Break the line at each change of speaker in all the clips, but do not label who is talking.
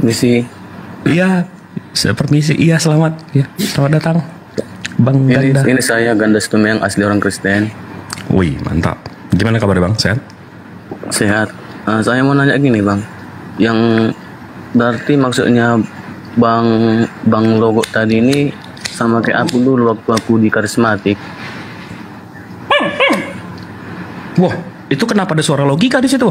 Misi.
Iya, saya permisi. Iya, selamat. Ya, selamat datang, Bang Ganda.
Ini saya Ganda Stumeng, asli orang Kristen.
Wih, mantap. Gimana kabar Bang? Sehat?
Sehat. Saya mau nanya gini Bang, yang berarti maksudnya Bang Logo tadi ini sama kayak aku dulu waktu aku di karismatik.
Wah, itu kenapa ada suara logika di situ?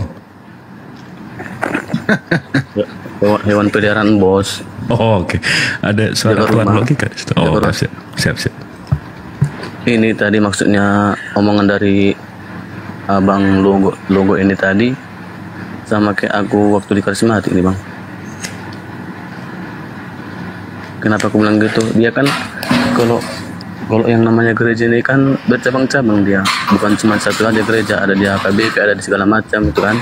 Hewan peliharaan bos.
Oh, oke. Ada suara Tuhan logika di situ. Oh, siap.
Ini tadi maksudnya omongan dari Abang Logo ini tadi sama kayak aku waktu di karismatik ini Bang. Kenapa aku bilang gitu? Dia kan kalau yang namanya gereja ini kan bercabang-cabang dia, bukan cuma satu aja gereja, ada di AKBP, ada di segala macam itu kan.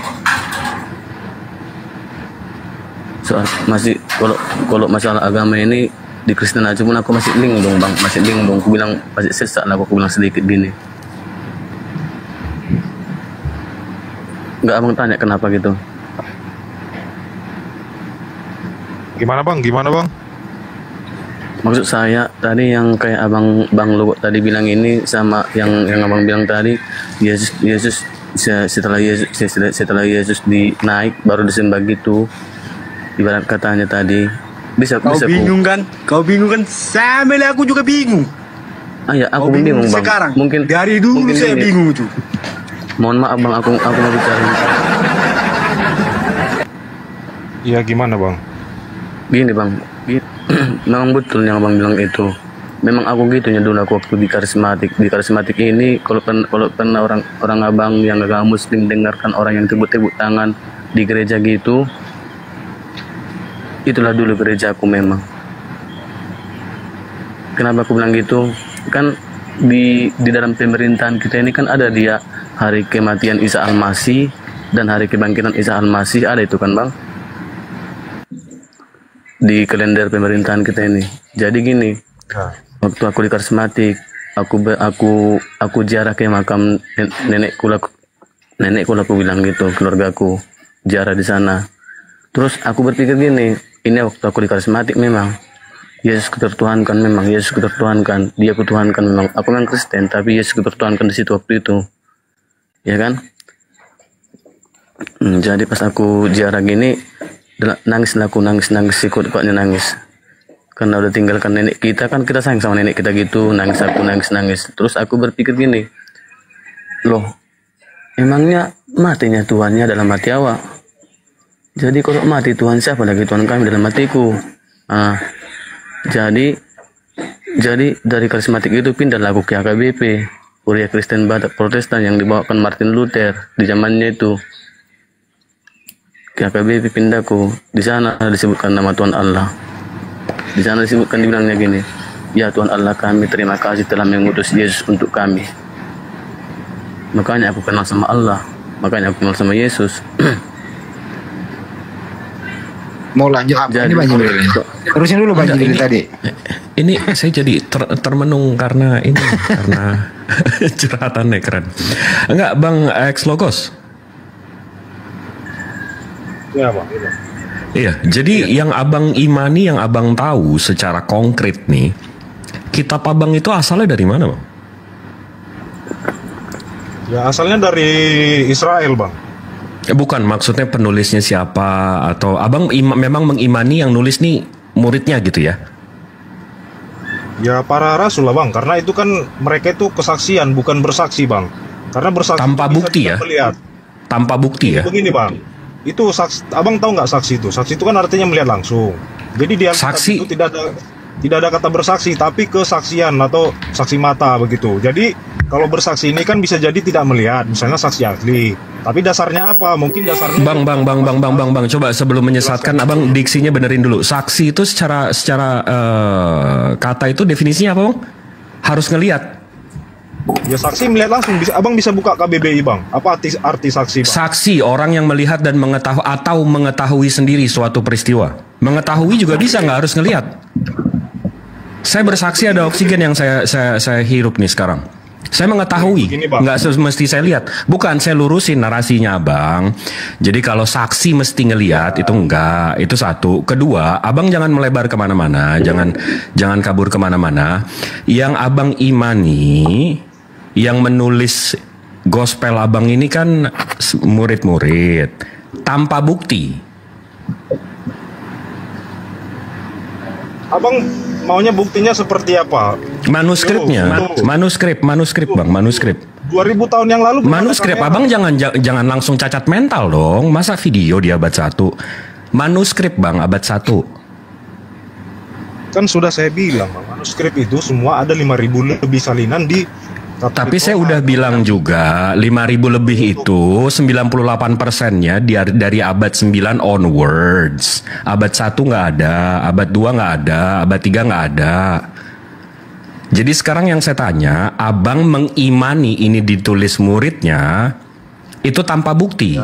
Soal masih kalau masalah agama ini di Kristen aja pun aku masih bingung Bang, masih bingung. Aku bilang masih sesak lah, aku bilang sedikit gini. Enggak Abang tanya kenapa gitu?
Gimana Bang?
Maksud saya tadi yang kayak Bang Logo tadi bilang ini sama yang Abang bilang tadi, Yesus setelah Yesus dinaik baru disembah gitu. Ibarat katanya tadi.
Kau bingung kan? Sama lah aku juga bingung.
Ya, aku bingung Bang.
Sekarang.
Mungkin
dari dulu saya bingung itu.
Mohon maaf Bang, aku mau bicara.
Iya gimana Bang?
Gini Bang, memang betul yang Abang bilang itu. Memang aku gitunya dulu aku waktu di karismatik. Di karismatik ini kalau pernah orang Abang yang agak muslim dengarkan orang yang tepuk-tepuk tangan di gereja gitu, itulah dulu gereja aku memang. Kenapa aku bilang gitu? Kan di dalam pemerintahan kita ini kan ada dia hari kematian Isa Al-Masih dan hari kebangkitan Isa Al-Masih, ada itu kan Bang? Di kalender pemerintahan kita ini. Jadi gini, waktu aku di karismatik, aku ziarah ke makam nenekku lah aku bilang gitu, keluargaku ziarah di sana. Terus aku berpikir gini, ini waktu aku di karismatik memang Yesus ketertuhankan, dia kutuhankan memang. Aku memang Kristen, tapi Yesus ketertuhankan di situ waktu itu, ya kan? Jadi pas aku ziarah gini, nangis ikut kuatnya nangis. Karena udah tinggalkan nenek kita, kan kita sayang sama nenek kita gitu, nangis. Terus aku berpikir gini, loh, emangnya matinya Tuhannya dalam hati awak? Jadi kalau mati Tuhan siapa lagi Tuhan kami dalam hatiku? Jadi dari karismatik itu pindah aku ke AKBP, Kuria Kristen Batak Protestan yang dibawakan Martin Luther di zamannya itu. Ke AKBP pindahku. Di sana disebutkan nama Tuhan Allah. Di sana disebutkan, dibilangnya gini, ya Tuhan Allah kami, terima kasih telah mengutus Yesus untuk kami. Makanya aku kenal sama Allah, makanya aku kenal sama Yesus.
Mau lanjut apa? Ini banyak terusin dulu banyak ini tadi.
Ini saya jadi termenung karena curhatannya keren. Enggak Bang X Logos?
Ya Bang.
Iya, jadi yang Abang imani, yang Abang tahu secara konkret nih, kitab Abang itu asalnya dari mana Bang?
Ya asalnya dari Israel Bang.
Bukan, maksudnya penulisnya siapa, atau Abang memang mengimani yang nulis nih muridnya gitu ya?
Ya para rasul lah Bang, karena itu kan mereka itu kesaksian bukan bersaksi Bang. Karena bersaksi
tanpa bukti ya?
Melihat.
Tanpa bukti ya?
Begini Bang, itu saksi, Abang tahu nggak saksi itu? Saksi itu kan artinya melihat langsung. Jadi dia saksi itu tidak ada kata bersaksi, tapi kesaksian atau saksi mata begitu. Jadi kalau bersaksi ini kan bisa jadi tidak melihat, misalnya saksi ahli. Tapi dasarnya apa? Mungkin dasarnya
Bang, coba sebelum menyesatkan Abang diksinya benerin dulu. Saksi itu secara kata itu definisinya apa Bang? Harus ngelihat.
Ya saksi melihat langsung. Abang bisa buka KBBI Bang. Apa arti saksi Bang?
Saksi orang yang melihat dan mengetahui sendiri suatu peristiwa. Mengetahui juga bisa, nggak harus ngelihat. Saya bersaksi ada oksigen yang saya hirup nih sekarang. Saya mengetahui,
Begini, Bang.
nggak mesti saya lihat. Bukan, saya lurusin narasinya, Bang. Jadi kalau saksi mesti ngelihat, itu enggak. Itu satu. Kedua, Abang jangan melebar kemana-mana, jangan kabur kemana-mana. Yang Abang imani, yang menulis gospel Abang ini kan murid-murid, tanpa bukti.
Abang maunya buktinya seperti apa?
Manuskripnya, manuskrip Bang, manuskrip.
2000 tahun yang lalu
Manuskrip, Abang jangan langsung cacat mental dong. Masa video di abad 1? Manuskrip, Bang, abad 1.
Kan sudah saya bilang, Bang, manuskrip itu semua ada 5.000 lebih salinan di
Tapi saya udah bilang juga 5.000 lebih itu 98%-nya dari abad 9 onwards. Abad 1 nggak ada, abad 2 nggak ada, abad 3 nggak ada. Jadi sekarang yang saya tanya, Abang mengimani ini ditulis muridnya itu tanpa bukti.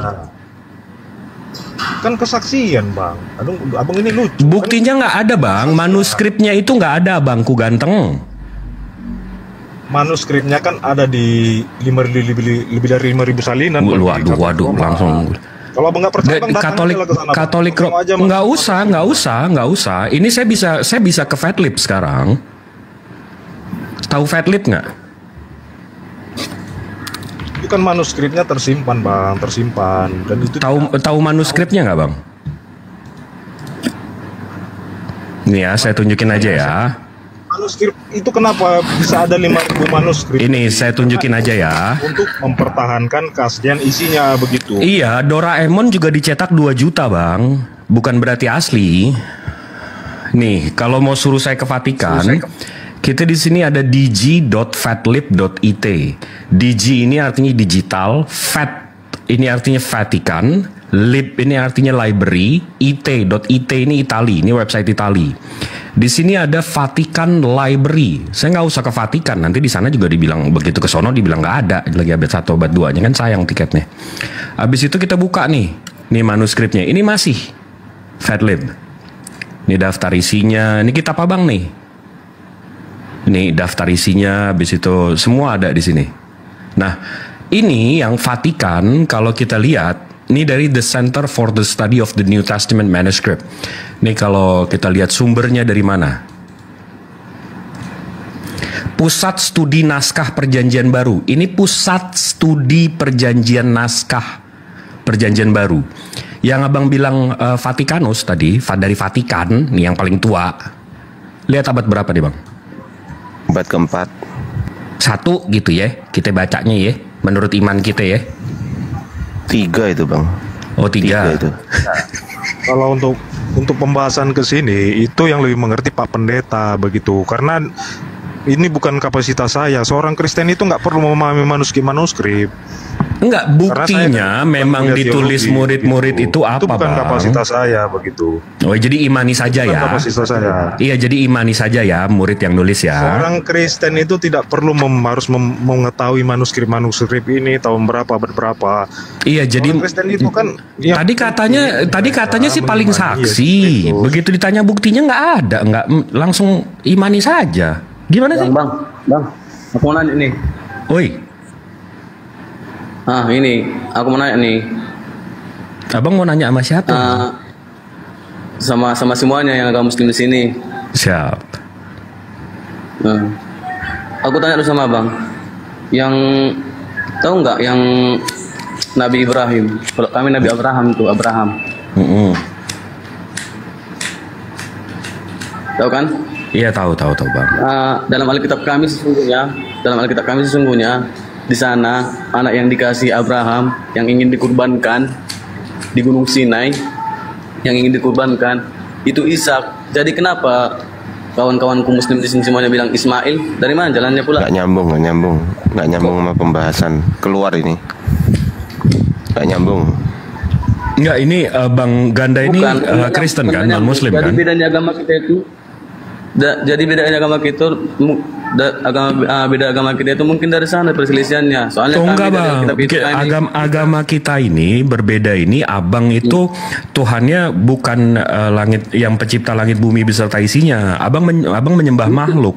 Kan kesaksian, Bang. Aduh, Abang ini lucu.
Buktinya nggak ada, Bang. Manuskripnya itu nggak ada, Bangku ganteng.
Manuskripnya kan ada di lebih dari 5.000 salinan.
Waduh, langsung.
Kalau Abang nggak percaya, Bang,
Katolik nggak usah. Ini saya bisa ke Fatlib sekarang. Tahu Fatlib nggak?
Itu kan manuskripnya tersimpan, Bang, dan itu
Tahu manuskripnya nggak, Bang? Nih ya, saya tunjukin aja ya.
manuskrip itu kenapa bisa ada 5.000 manuskrip?
Ini saya tunjukin aja ya.
Untuk mempertahankan keaslian isinya begitu.
Iya, Doraemon juga dicetak 2 juta, Bang. Bukan berarti asli. Nih, kalau mau suruh saya ke Vatikan, kita di sini ada dg.fatlib.it. Dg ini artinya digital, Fat ini artinya Vatikan, Lib ini artinya library, it ini Itali, ini website Itali. Di sini ada Vatikan Library. Saya nggak usah ke Vatikan, nanti di sana juga dibilang begitu ke sono dibilang nggak ada lagi abad 1 abad 2-nya kan sayang tiketnya. Habis itu kita buka nih manuskripnya. Ini masih Fatlib. Ini daftar isinya. Ini kitab Abang nih. Ini daftar isinya, habis itu semua ada di sini. Nah, ini yang Vatikan kalau kita lihat, ini dari The Center for the Study of the New Testament Manuscript. Ini kalau kita lihat sumbernya dari mana. Pusat Studi Naskah Perjanjian Baru. Ini Pusat Studi Perjanjian Naskah Perjanjian Baru. Yang Abang bilang Vatikanus tadi, dari Vatikan, nih yang paling tua. Lihat abad berapa nih, Bang?
Abad keempat.
1 gitu ya, kita bacanya ya, menurut iman kita ya.
3 itu, Bang.
Oh, 3
itu.
Kalau untuk pembahasan ke sini itu yang lebih mengerti Pak Pendeta begitu, karena ini bukan kapasitas saya. Seorang Kristen itu nggak perlu memahami manuskrip.
Enggak, buktinya memang ditulis murid-murid itu apa,
Itu bukan
Bang?
kapasitas saya begitu.
Oh, jadi imani saja
Bukan
ya.
kapasitas saya.
Iya, jadi imani saja ya murid yang nulis ya.
Seorang Kristen itu tidak perlu harus mengetahui manuskrip ini tahun berapa, abad berapa.
Iya, jadi
Orang Kristen itu kan
tadi katanya sih paling saksi.
Iya,
Begitu ditanya buktinya nggak ada, nggak langsung imani saja. Gimana sih?
Bang, aku mau nanya nih.
Oi,
Ini aku mau nanya nih.
Abang mau nanya sama siapa?
Sama semuanya yang agama Muslim di sini.
Siap.
Aku tanya dulu sama Abang. Yang tahu nggak yang Nabi Ibrahim? Kalau kami Nabi Abraham tuh, Abraham. Tahu kan?
Iya, tahu Bang.
Dalam Alkitab kami sesungguhnya di sana anak yang dikasih Abraham yang ingin dikurbankan di Gunung Sinai, yang ingin dikurbankan itu Ishak. Jadi kenapa kawan-kawanku Muslim di sini semuanya bilang Ismail? Dari mana jalannya pula?
Nggak nyambung sama pembahasan keluar ini. Nggak nyambung.
Enggak, ini Bang Ganda ini Kristen kan, non Muslim kan?
Jadi bedanya agama kita itu beda agama kita itu mungkin dari sana perselisihannya. Soalnya
enggak, Bang. Agama kita ini berbeda ini. Abang itu Tuhannya bukan langit yang pencipta langit bumi beserta isinya. Abang menyembah makhluk.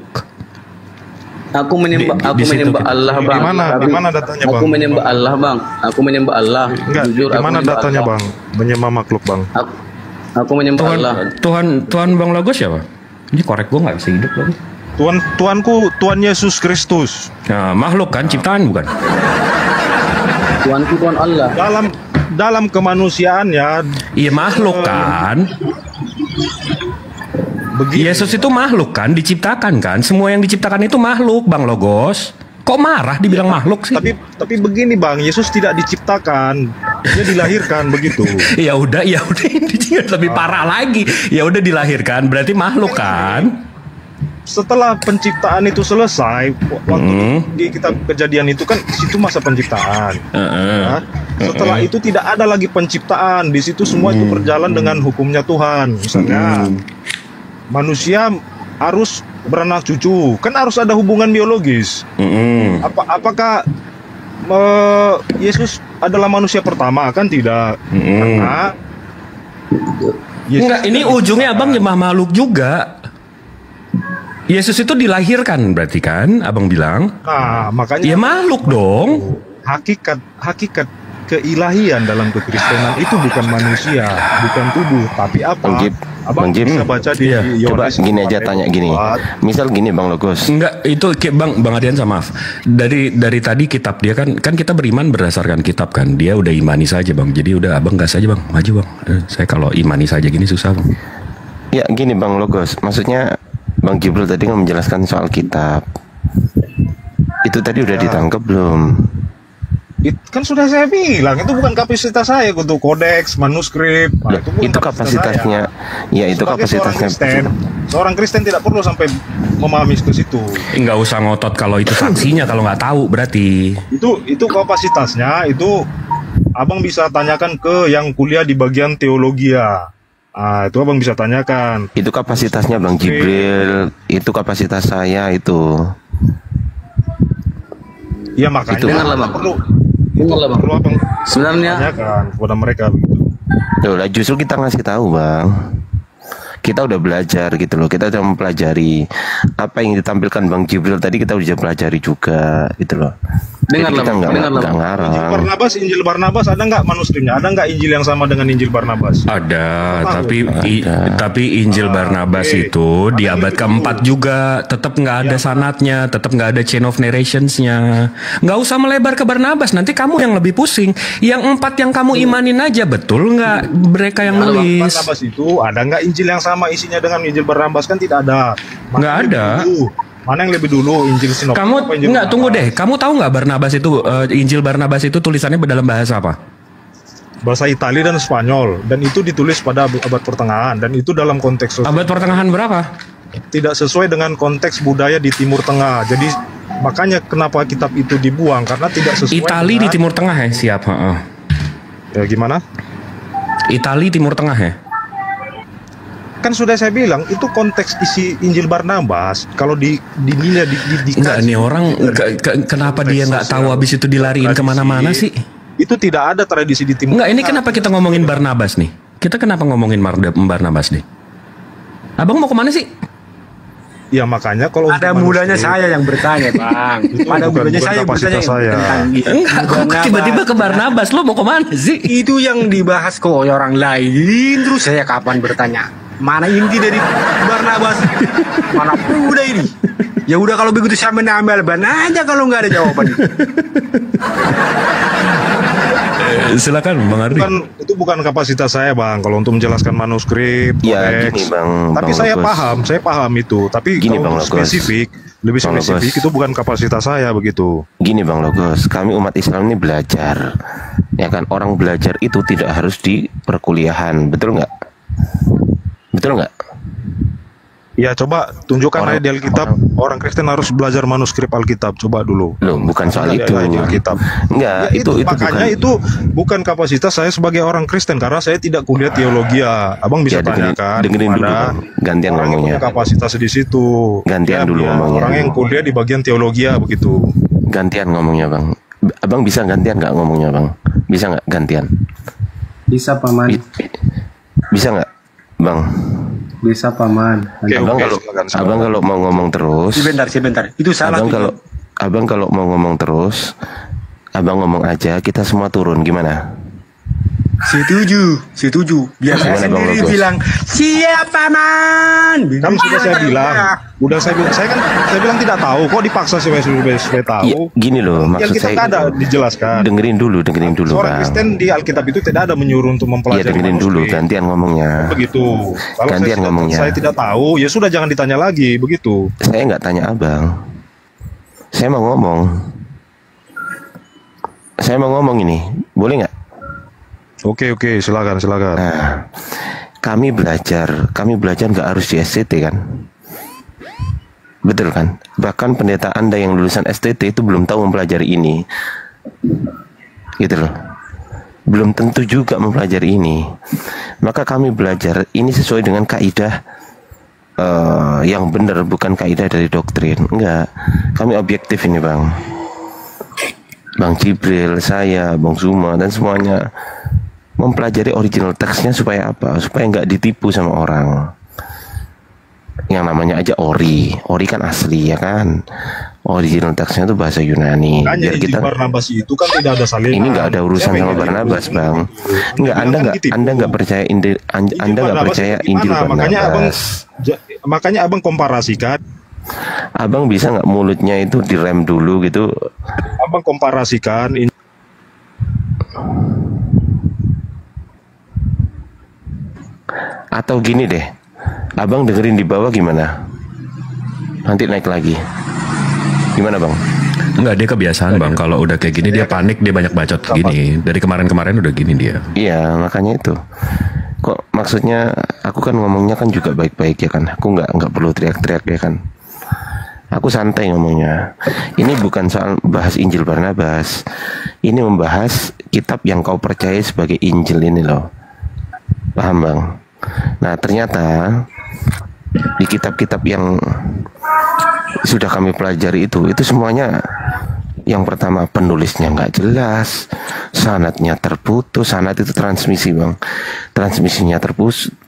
Aku menyembah Allah, Bang.
Di mana datanya, Bang?
Aku menyembah Allah, Bang. Aku menyembah Allah.
Enggak,
Jujur,
di mana datanya,
Allah.
Bang? Menyembah makhluk, Bang.
Aku menyembah Allah.
Tuhan Bang Logos siapa? Ini korek gue nggak bisa hidup lagi.
Tuanku Tuhan Yesus Kristus.
Nah, makhluk kan, ciptaan bukan?
Tuanku Tuhan Allah.
Dalam kemanusiaannya.
Iya makhluk kan.
Begini.
Yesus itu makhluk kan, diciptakan kan. Semua yang diciptakan itu makhluk, Bang Logos. Kok marah dibilang makhluk sih?
Tapi begini, Bang, Yesus tidak diciptakan, dia dilahirkan begitu.
Ya udah ini lebih parah lagi. Ya udah dilahirkan, berarti makhluk kan?
Setelah penciptaan itu selesai, waktu di kitab Kejadian itu kan situ masa penciptaan. Nah, setelah itu tidak ada lagi penciptaan, di situ semua itu berjalan dengan hukumnya Tuhan. Misalnya manusia harus beranak cucu, kan harus ada hubungan biologis. Apakah Yesus adalah manusia pertama? Kan tidak. Karena
enggak, ini ujungnya abang nyembah makhluk juga. Yesus itu dilahirkan berarti kan, abang bilang?
Nah, makanya
ya makhluk dong.
Hakikat keilahian dalam kekristenan itu bukan manusia, bukan tubuh, tapi apa? Abang bisa baca di
coba
Yohanes
gini aja tanya gini. Misal gini, Bang Logos.
Enggak, itu Bang Adian, maaf. Dari tadi kitab dia kan kita beriman berdasarkan kitab kan. Dia udah imani saja, Bang. Jadi udah abang gas aja, Bang. Maju, Bang. Saya kalau imani saja gini susah, Bang.
Ya, gini Bang Logos. Maksudnya Bang Jibril tadi menjelaskan soal kitab. Itu tadi udah ditangkap belum?
Kan sudah saya bilang, itu bukan kapasitas saya untuk kodeks, manuskrip. Nah,
itu kapasitasnya. Ya, itu kapasitasnya.
Seorang Kristen tidak perlu sampai memahami ke situ.
Nggak usah ngotot kalau itu saksinya, kalau nggak tahu berarti.
Itu kapasitasnya, itu abang bisa tanyakan ke yang kuliah di bagian teologi ya. Itu abang bisa tanyakan.
Itu kapasitasnya Bang Jibril, itu kapasitas saya itu.
Ya makanya
itu
perlu abang
sebenarnya
tanyakan kepada mereka begitu.
Loh, lah justru kita ngasih tahu, Bang. Kita udah belajar gitu loh. Kita udah mempelajari apa yang ditampilkan Bang Jibril tadi, kita udah pelajari juga gitu loh.
Dengarlah,
kita nggak ngarang.
Injil Barnabas ada nggak manuskripnya? Ada nggak Injil yang sama dengan Injil Barnabas?
Ada, tapi Injil Barnabas itu di abad keempat juga tetap nggak ada sanatnya, tetap nggak ada chain of narrationsnya. Nggak usah melebar ke Barnabas, nanti kamu yang lebih pusing. Yang 4 yang kamu imanin aja, betul nggak mereka yang nulis?
Barnabas itu ada nggak Injil yang sama isinya dengan Injil Barnabas? Kan tidak ada.
Nggak ada.
Mana yang lebih dulu, Injil Sinoptik?
Kamu nggak, tunggu deh. Kamu tahu nggak Barnabas itu Injil Barnabas itu tulisannya dalam bahasa apa?
Bahasa Italia dan Spanyol, dan itu ditulis pada abad pertengahan, dan itu dalam konteks sosial.
Abad pertengahan berapa?
Tidak sesuai dengan konteks budaya di Timur Tengah. Jadi makanya kenapa kitab itu dibuang, karena tidak sesuai.
Itali di Timur Tengah ya, siap.
Ya gimana?
Itali Timur Tengah ya.
Kan sudah saya bilang itu konteks isi Injil Barnabas. Kalau
enggak, nih orang kenapa dia nggak tahu habis itu dilariin kemana-mana sih?
Itu tidak ada tradisi di Timur.
Enggak, ini kenapa kita ngomongin Barnabas nih? Kita kenapa ngomongin Barnabas nih? Abang mau kemana sih?
Ya makanya kalau
ada mulanya saya yang bertanya, Bang. Pada mulanya saya bertanya tentang
enggak, tiba-tiba ke Barnabas. Lo mau kemana sih?
Itu yang dibahas kok orang lain. Terus saya kapan bertanya? Mana inti dari Barnabas? Mana udah ini? Ya udah kalau begitu saya menambah ban aja kalau nggak ada jawaban.
Silakan Bang Ardi.
Itu bukan kapasitas saya, Bang, kalau untuk menjelaskan manuskrip.
Ya gini Bang.
Tapi saya paham itu. Tapi
gini,
kalau
Bang
lebih spesifik itu bukan kapasitas saya begitu.
Gini Bang Logos, kami umat Islam ini belajar. Ya kan, orang belajar itu tidak harus di perkuliahan, betul nggak? Betul nggak?
Ya coba tunjukkan aja di Alkitab orang Kristen harus belajar manuskrip Alkitab, coba dulu.
Loh, bukan soal itu.
Alkitab.
Enggak,
ya,
itu
makanya itu bukan kapasitas saya sebagai orang Kristen karena saya tidak kuliah teologi. Abang bisa tanyakan.
Dengerin dulu, Bang. Gantian ngomongnya.
Kapasitas di situ.
Gantian dulu ngomongnya.
Orang yang kuliah di bagian teologi begitu.
Gantian ngomongnya, Bang. Abang bisa gantian nggak ngomongnya, Bang? Bisa nggak gantian?
Bisa, Paman.
Bisa nggak, Bang?
Bisa paman.
Abang kalau mau ngomong terus.
Sebentar. Itu salah.
Abang kalau mau ngomong terus, abang ngomong aja. Kita semua turun. Gimana?
Setuju. Biar saya sendiri bilang siap paman.
Kan sudah saya bilang. Saya bilang tidak tahu. Kok dipaksa supaya tahu?
Ya, gini loh, maksud
kita
saya.
Ada dijelaskan.
Dengerin dulu,
Seorang Kristen di Alkitab itu tidak ada menyuruh untuk mempelajari.
Ya dengerin dulu, gantian ngomongnya.
Begitu. Kalau
gantian ngomongnya.
Saya tidak tahu, ya sudah jangan ditanya lagi, begitu.
Saya nggak tanya abang. Saya mau ngomong ini, boleh nggak?
Oke, silakan.
Nah, kami belajar nggak harus di STT kan? Betul kan? Bahkan pendeta Anda yang lulusan STT itu belum tahu mempelajari ini, gitu loh. Belum tentu juga mempelajari ini. Maka kami belajar ini sesuai dengan kaidah yang benar, bukan kaidah dari doktrin. Enggak, kami objektif ini bang. Bang Jibril, saya, Bang Zuma dan semuanya mempelajari original teksnya supaya apa? Supaya nggak ditipu sama orang. Yang namanya aja ori kan asli ya kan. Original teksnya itu bahasa Yunani.
Biar kita Barnabas itu kan tidak ada salingan.
Ini nggak ada urusan sama Barnabas bang. Nggak, Anda nggak percaya Anda nggak percaya Injil Barnabas.
Makanya abang komparasikan.
Abang bisa nggak mulutnya itu direm dulu gitu?
Abang komparasikan.
Atau gini deh, abang dengerin di bawah gimana? Nanti naik lagi. Gimana bang?
Enggak, dia kebiasaan bang. Kalau udah kayak gini dia panik, dia banyak bacot gini. Dari kemarin udah gini dia.
Iya, makanya itu. Kok maksudnya aku kan ngomongnya kan juga baik-baik ya kan. Aku nggak perlu teriak-teriak ya kan. Aku santai ngomongnya. Ini bukan soal bahas Injil Barnabas. Ini membahas kitab yang kau percaya sebagai Injil ini loh. Paham bang? Nah ternyata di kitab-kitab yang sudah kami pelajari itu semuanya, yang pertama penulisnya nggak jelas, sanadnya terputus. Sanad itu transmisi bang, transmisinya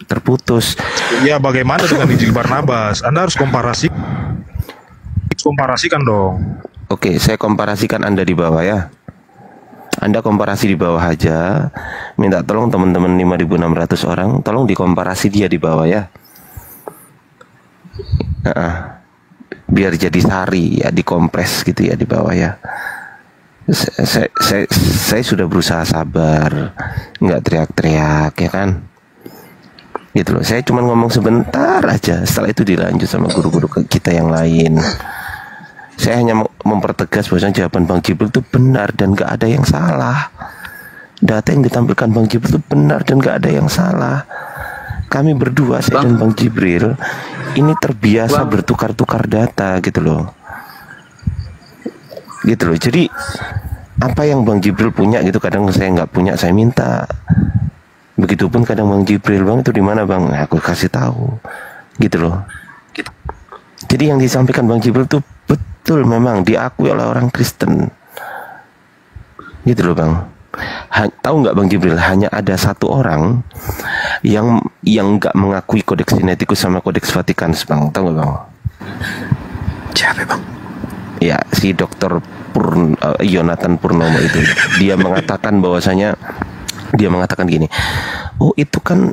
terputus.
Ya bagaimana dengan Injil Barnabas? Anda harus komparasikan dong.
Oke, saya komparasikan Anda di bawah ya. Anda komparasi di bawah aja. Minta tolong teman-teman 5.600 orang, tolong dikomparasi dia di bawah ya. Biar jadi sari ya, dikompres gitu ya di bawah ya. Saya sudah berusaha sabar, nggak teriak-teriak ya kan. Gitu loh. Saya cuma ngomong sebentar aja. Setelah itu dilanjut sama guru-guru kita yang lain. Saya hanya mempertegas bahwa jawaban Bang Jibril itu benar dan gak ada yang salah. Data yang ditampilkan Bang Jibril itu benar dan gak ada yang salah. Kami berdua, saya dan Bang Jibril, ini terbiasa bertukar-tukar data gitu loh. Gitu loh. Jadi apa yang Bang Jibril punya gitu, kadang saya nggak punya, saya minta. Begitupun kadang Bang Jibril, Bang itu di mana Bang? Nah, aku kasih tahu. Gitu loh. Jadi yang disampaikan Bang Jibril itu betul memang diakui oleh orang Kristen. Gitu loh Bang. Tahu nggak Bang Jibril, hanya ada satu orang yang nggak mengakui kodeks sinetikus sama kodeks Vatikanus Bang. Tahu nggak Bang?
Siapa Bang?
Ya si Dr. Yonatan Purnomo itu. Dia mengatakan bahwasanya, dia mengatakan gini, oh itu kan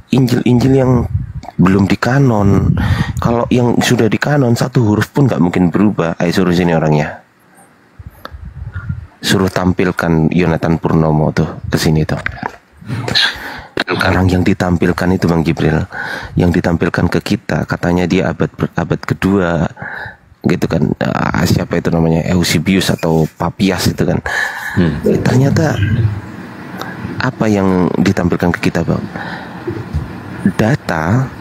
Injil-Injil yang belum dikanon. Kalau yang sudah dikanon, satu huruf pun nggak mungkin berubah. Ayo suruh sini orangnya. Suruh tampilkan Yonatan Purnomo tuh ke sini tuh. Orang yang ditampilkan itu Bang Jibril, yang ditampilkan ke kita, katanya dia abad kedua, gitu kan. Siapa itu namanya, Eusebius atau Papias itu kan. Ternyata apa yang ditampilkan ke kita Bang? Data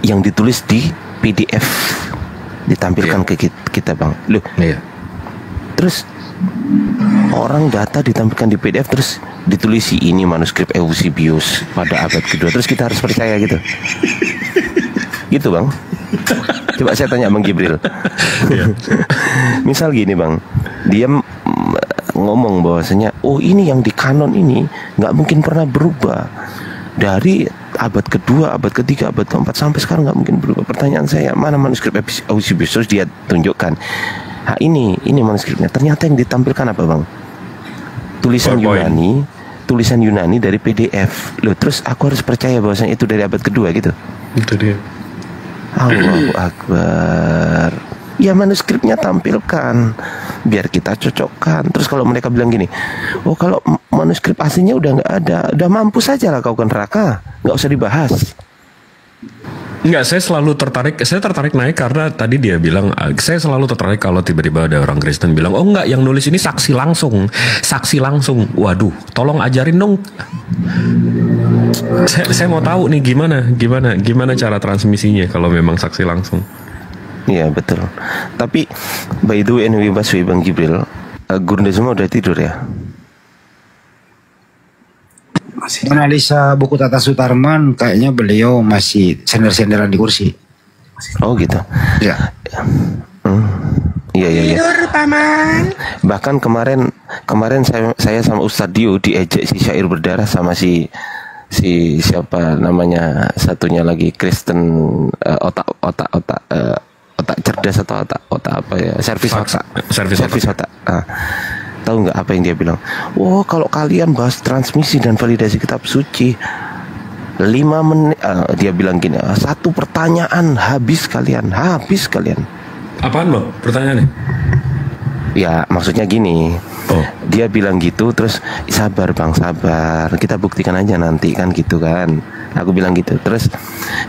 yang ditulis di PDF ditampilkan ke kita Bang. Loh. Terus orang data ditampilkan di PDF terus ditulis ini manuskrip Eusebius pada abad kedua. Terus kita harus percaya gitu. Gitu Bang. Coba saya tanya Bang Jibril. Misal gini Bang, dia ngomong bahwasanya oh ini yang di kanon ini nggak mungkin pernah berubah dari abad kedua, abad ketiga, abad keempat sampai sekarang nggak mungkin berubah. Pertanyaan saya, mana manuskrip Eusebius? Terus dia tunjukkan, ini manuskripnya. Ternyata yang ditampilkan apa bang? Tulisan Yunani dari PDF. Loh, terus aku harus percaya bahwasanya itu dari abad kedua gitu?
Itu dia.
Allahu Akbar. Ya manuskripnya tampilkan, biar kita cocokkan. Terus kalau mereka bilang gini, oh kalau manuskrip aslinya udah nggak ada, udah mampus saja lah kau ke neraka, nggak usah dibahas.
Enggak, saya tertarik naik karena tadi dia bilang, saya selalu tertarik kalau tiba-tiba ada orang Kristen bilang, oh enggak, yang nulis ini saksi langsung. Waduh, tolong ajarin dong. Saya mau tahu nih gimana cara transmisinya kalau memang saksi langsung.
Iya betul. Tapi by the way, anyway, Bang Jibril, Gurunda semua udah tidur ya?
Masih analisa buku Tata Sutarman, kayaknya beliau masih sender-senderan di kursi.
Oh gitu.
Ya.
Iya.
Tidur paman.
Bahkan kemarin saya sama Ustadz Dio diejek si syair berdarah sama si siapa namanya satunya lagi Kristen, otak cerdas atau otak apa ya, servis otak. Tahu nggak apa yang dia bilang? Oh kalau kalian bahas transmisi dan validasi kitab suci 5 menit, dia bilang gini, 1 pertanyaan habis kalian.
Apaan bang pertanyaannya?
Ya maksudnya gini, dia bilang gitu, terus sabar bang, sabar, kita buktikan aja nanti kan gitu kan. Aku bilang gitu. Terus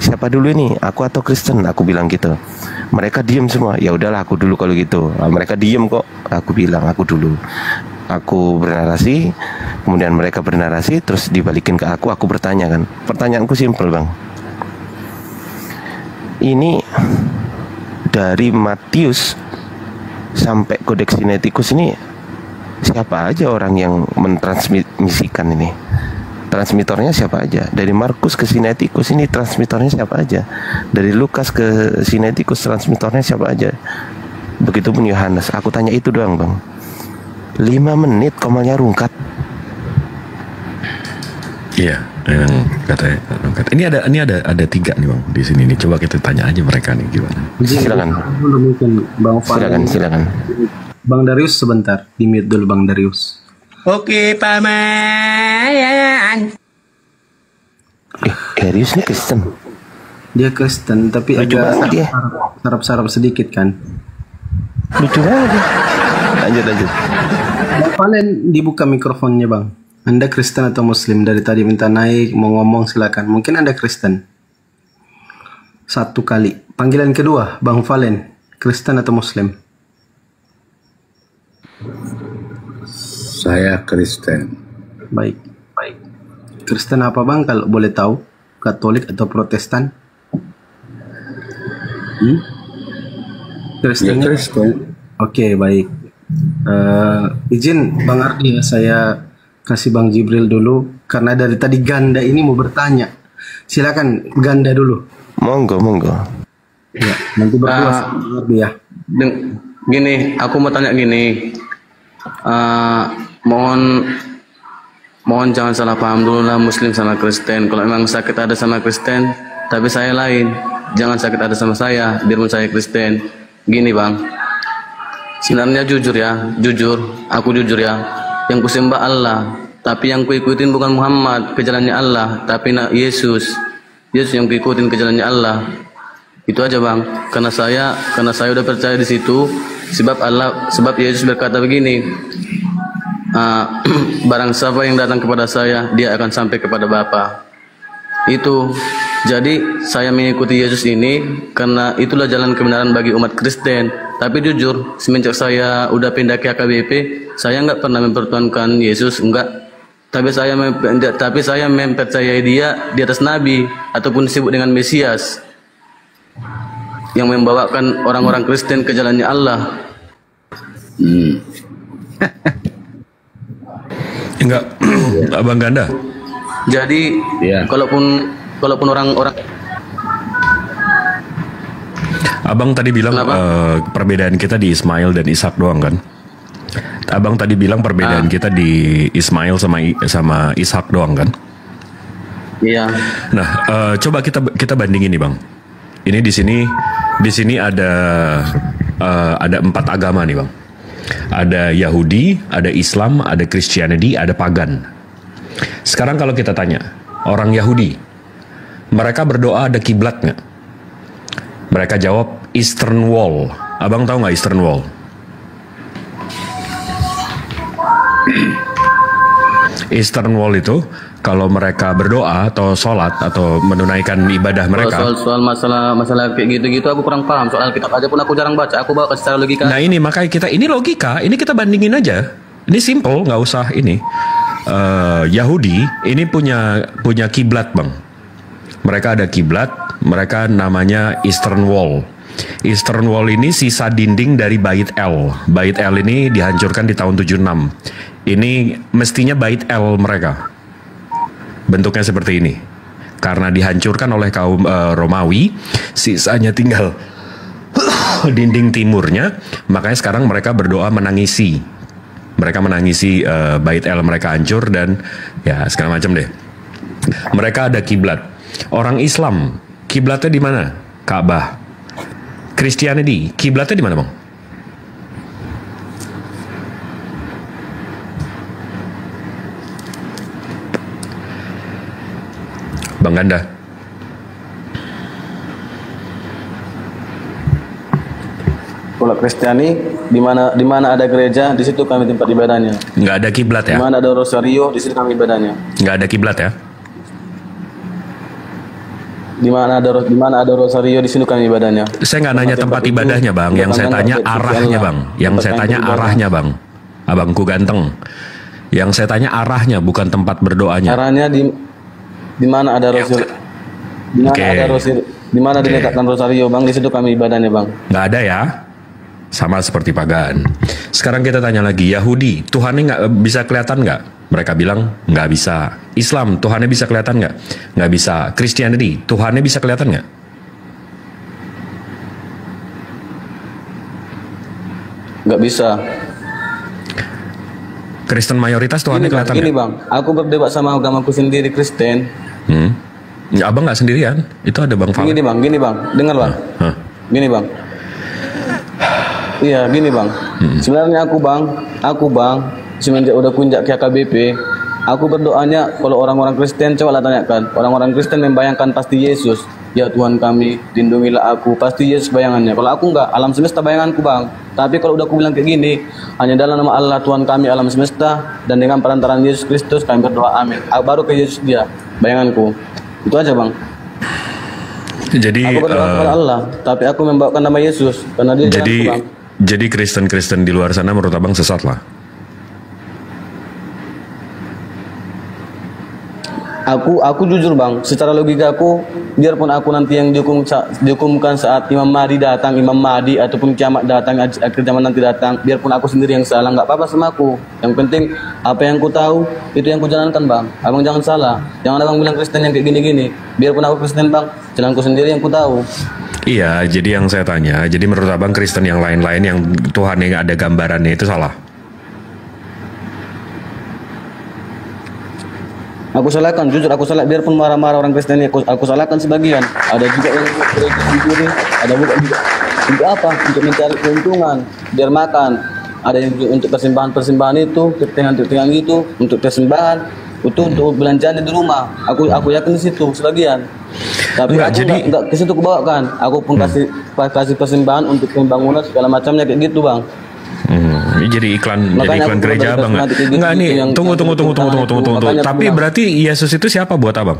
siapa dulu ini, aku atau Kristen? Aku bilang gitu. Mereka diem semua. Ya udahlah aku dulu kalau gitu. Mereka diem kok. Aku bilang aku dulu. Aku bernarasi, kemudian mereka bernarasi, terus dibalikin ke aku bertanya kan. Pertanyaanku simpel bang. Ini dari Matius sampai Kodeks Sinaiticus ini siapa aja orang yang mentransmisikan ini? Transmitornya siapa aja? Dari Markus ke Sinaiticus ini transmitornya siapa aja? Dari Lukas ke Sinaiticus transmitornya siapa aja? Begitupun Yohanes. Aku tanya itu doang bang. 5 menit komalnya rungkat.
Iya, yang katanya rungkat. Ini ada 3 nih bang di sini nih. Coba kita tanya aja mereka nih gimana.
Silakan.
Mungkin Bang
Silakan.
Bang Darius sebentar, di-mute dulu Bang Darius.
Oke paman.
Darius ini Kristen.
Dia Kristen tapi
Lucu
agak
banget dia.
sarap-sarap sedikit kan.
Lucu banget dia. Lanjut.
Panen dibuka mikrofonnya bang. Anda Kristen atau Muslim? Dari tadi minta naik, mau ngomong silakan. Mungkin Anda Kristen. 1 kali. Panggilan kedua, Bang Valen, Kristen atau Muslim?
Saya Kristen.
Baik. Kristen apa bang kalau boleh tahu? Katolik atau Protestan? Kristen.
Ya Kristen.
Oke, baik. Izin Bang Ardi ya, saya kasih Bang Jibril dulu karena dari tadi Ganda ini mau bertanya. Silakan Ganda dulu.
Monggo.
Ya, nanti berdua sama Bang Ardi ya.
Gini, aku mau tanya gini. Mohon jangan salah paham dulu lah Muslim sama Kristen. Kalau memang sakit ada sama Kristen, tapi saya lain, jangan sakit ada sama saya, biarpun saya Kristen. Gini bang, sebenarnya jujur, aku jujur ya. Yang kusembah Allah, tapi yang kuikutin bukan Muhammad ke jalannya Allah, tapi Yesus yang kuikutin ke jalannya Allah. Itu aja bang. Karena saya udah percaya di situ. Sebab Yesus berkata begini, barang siapa yang datang kepada saya, dia akan sampai kepada Bapa. Itu. Jadi saya mengikuti Yesus ini karena itulah jalan kebenaran bagi umat Kristen. Tapi jujur, semenjak saya udah pindah ke AKBP, saya nggak pernah mempertuhankan Yesus, enggak. Tapi saya mempercayai dia di atas Nabi ataupun disebut dengan Mesias yang membawakan orang-orang Kristen ke jalannya Allah.
Enggak, Abang Ganda.
Jadi, kalaupun orang-orang,
Abang tadi bilang perbedaan kita di Ismail dan Ishak doang kan? Abang tadi bilang perbedaan kita di Ismail sama Ishak doang kan?
Iya.
Nah, coba kita bandingin nih bang. Ini di sini ada 4 agama nih bang. Ada Yahudi, ada Islam, ada Christianity, ada pagan. Sekarang kalau kita tanya orang Yahudi, mereka berdoa ada kiblat nggak? Mereka jawab Eastern Wall. Abang tahu nggak Eastern Wall? Eastern Wall itu kalau mereka berdoa atau sholat atau menunaikan ibadah mereka.
Soal masalah kayak gitu aku kurang paham. Soal kitab aja pun aku jarang baca. Aku bawa secara logika.
Nah ini makanya ini logika. Ini kita bandingin aja. Ini simple, nggak usah ini. Yahudi ini punya kiblat bang. Mereka ada kiblat. Mereka namanya Eastern Wall. Eastern Wall ini sisa dinding dari Bait El. Bait El ini dihancurkan di tahun 76. Ini mestinya Bait El mereka. Bentuknya seperti ini. Karena dihancurkan oleh kaum Romawi, sisanya tinggal dinding timurnya. Makanya sekarang mereka berdoa menangisi. Mereka menangisi Bait El mereka hancur dan ya segala macam deh. Mereka ada kiblat. Orang Islam, kiblatnya di mana? Ka'bah. Christianity, kiblatnya di mana, Bang? Bang Ganda.
Kalau Kristiani, di mana ada gereja, di situ kami tempat ibadahnya.
Nggak ada kiblat ya?
Di mana ada rosario, di situ kami ibadahnya.
Nggak ada kiblat ya?
Di mana ada rosario, di sini kami ibadahnya.
Saya nggak nanya tempat ibadahnya, Bang. Yang saya tanya arahnya, Bang. Yang saya tanya arahnya, Bang. Abangku ganteng. Yang saya tanya arahnya, bukan tempat berdoanya.
Arahnya di mana ada rosario, di mana ada rosario, di mana diletakkan rosario, Bang, di situ kami ibadahnya, Bang.
Nggak ada ya? Sama seperti pagan. Sekarang kita tanya lagi, Yahudi, Tuhannya nggak bisa kelihatan nggak? Mereka bilang nggak bisa. Islam, Tuhannya bisa kelihatan nggak? Nggak bisa. Christianity, Tuhannya bisa kelihatan nggak?
Nggak bisa.
Kristen mayoritas Tuhannya kelihatan nggak?
Gini Bang, aku berdebat sama agamaku sendiri Kristen.
Ya, abang nggak sendirian, itu ada Bang Fal.
Gini Bang, dengar Bang. Gini Bang. Iya, gini Bang. Sebenarnya aku Bang, semenjak udah kunjak ke AKBP, aku berdoanya kalau orang-orang Kristen, coba lah tanyakan. Orang-orang Kristen membayangkan pasti Yesus. Ya Tuhan kami, lindungilah aku. Pasti Yesus bayangannya. Kalau aku enggak, alam semesta bayanganku Bang. Tapi kalau udah aku bilang kayak gini, hanya dalam nama Allah Tuhan kami alam semesta, dan dengan perantaraan Yesus Kristus kami berdoa amin. Baru ke Yesus dia, bayanganku. Itu aja Bang.
Jadi
aku berdoa kepada Allah, tapi aku membawakan nama Yesus karena dia jalanku, Bang.
Jadi Kristen-Kristen di luar sana menurut abang sesat lah.
Aku jujur Bang, secara logika aku, biarpun aku nanti yang dihukumkan saat Imam Mahdi ataupun kiamat datang, akhir zaman nanti datang, biarpun aku sendiri yang salah, nggak apa-apa sama aku. Yang penting apa yang ku tahu itu yang ku jalankan Bang. Abang jangan salah, jangan abang bilang Kristen yang kayak gini-gini. Biarpun aku Kristen Bang, jalanku sendiri yang ku tahu.
Iya, jadi yang saya tanya, jadi menurut abang Kristen yang lain-lain yang Tuhan yang ada gambarannya itu salah?
Aku salahkan, jujur aku salah. Biarpun marah-marah orang Kristen ini, aku salahkan sebagian. Ada juga yang gereja sendiri, ada juga untuk apa? Untuk mencari keuntungan, biar makan. Ada yang untuk persembahan itu, ketengan gitu, untuk persembahan, itu untuk belanjaan di rumah. Aku yakin di situ sebagian. Tapi aku enggak ke situ kebawakan. Aku pun kasih persembahan untuk pembangunan segala macamnya kayak gitu Bang.
Jadi iklan gereja abang nggak? Enggak nih, tunggu. Tapi berarti Yesus itu siapa buat abang?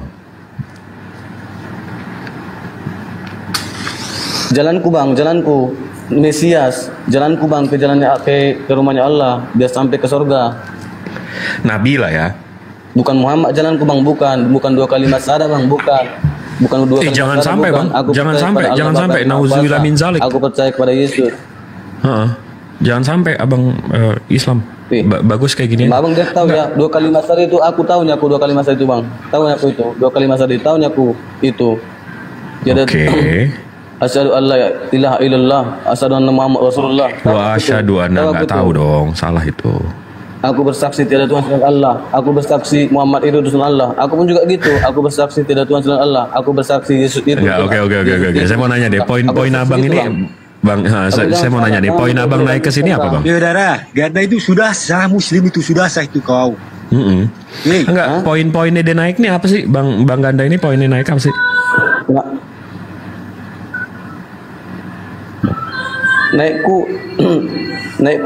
Jalanku Bang, jalanku Mesias, jalanku Bang ke rumahnya Allah, biar sampai ke surga.
Nabi lah ya.
Bukan Muhammad jalanku Bang, bukan 2 kalimat syahadat Bang, bukan 2 kalimat
jangan sampai Bang, jangan sampai. Nauzubillah min zalik.
Aku percaya kepada Yesus.
Jangan sampai abang Islam. Bagus kayak gini.
Abang dia tahu ya, 2 kalimat syahadat itu aku tahunya aku 2 kalimat syahadat itu Bang. Tahunya aku itu 2 kalimat syahadat tahunya aku itu. Oke. Asyhadu an la ilaha illallah, asyhadu anna Muhammad Rasulullah.
Wa asyhadu anna, enggak tahu dong, salah itu.
Aku bersaksi tiada Tuhan selain Allah. Aku bersaksi Muhammad itu utusan Allah. Aku pun juga gitu. Aku bersaksi tiada Tuhan selain Allah. Aku bersaksi Yesus itu.
Oke. Saya mau nanya deh, poin abang ini, Bang, saya mau nanya nih, poin abang naik ke sini apa, Bang?
Saudara, karena itu sudah sah, Muslim itu sudah sah itu kau.
Enggak, poin-poinnya dia naik nih apa sih, Bang Ganda ini poinnya naik apa sih?
Enggak. Naikku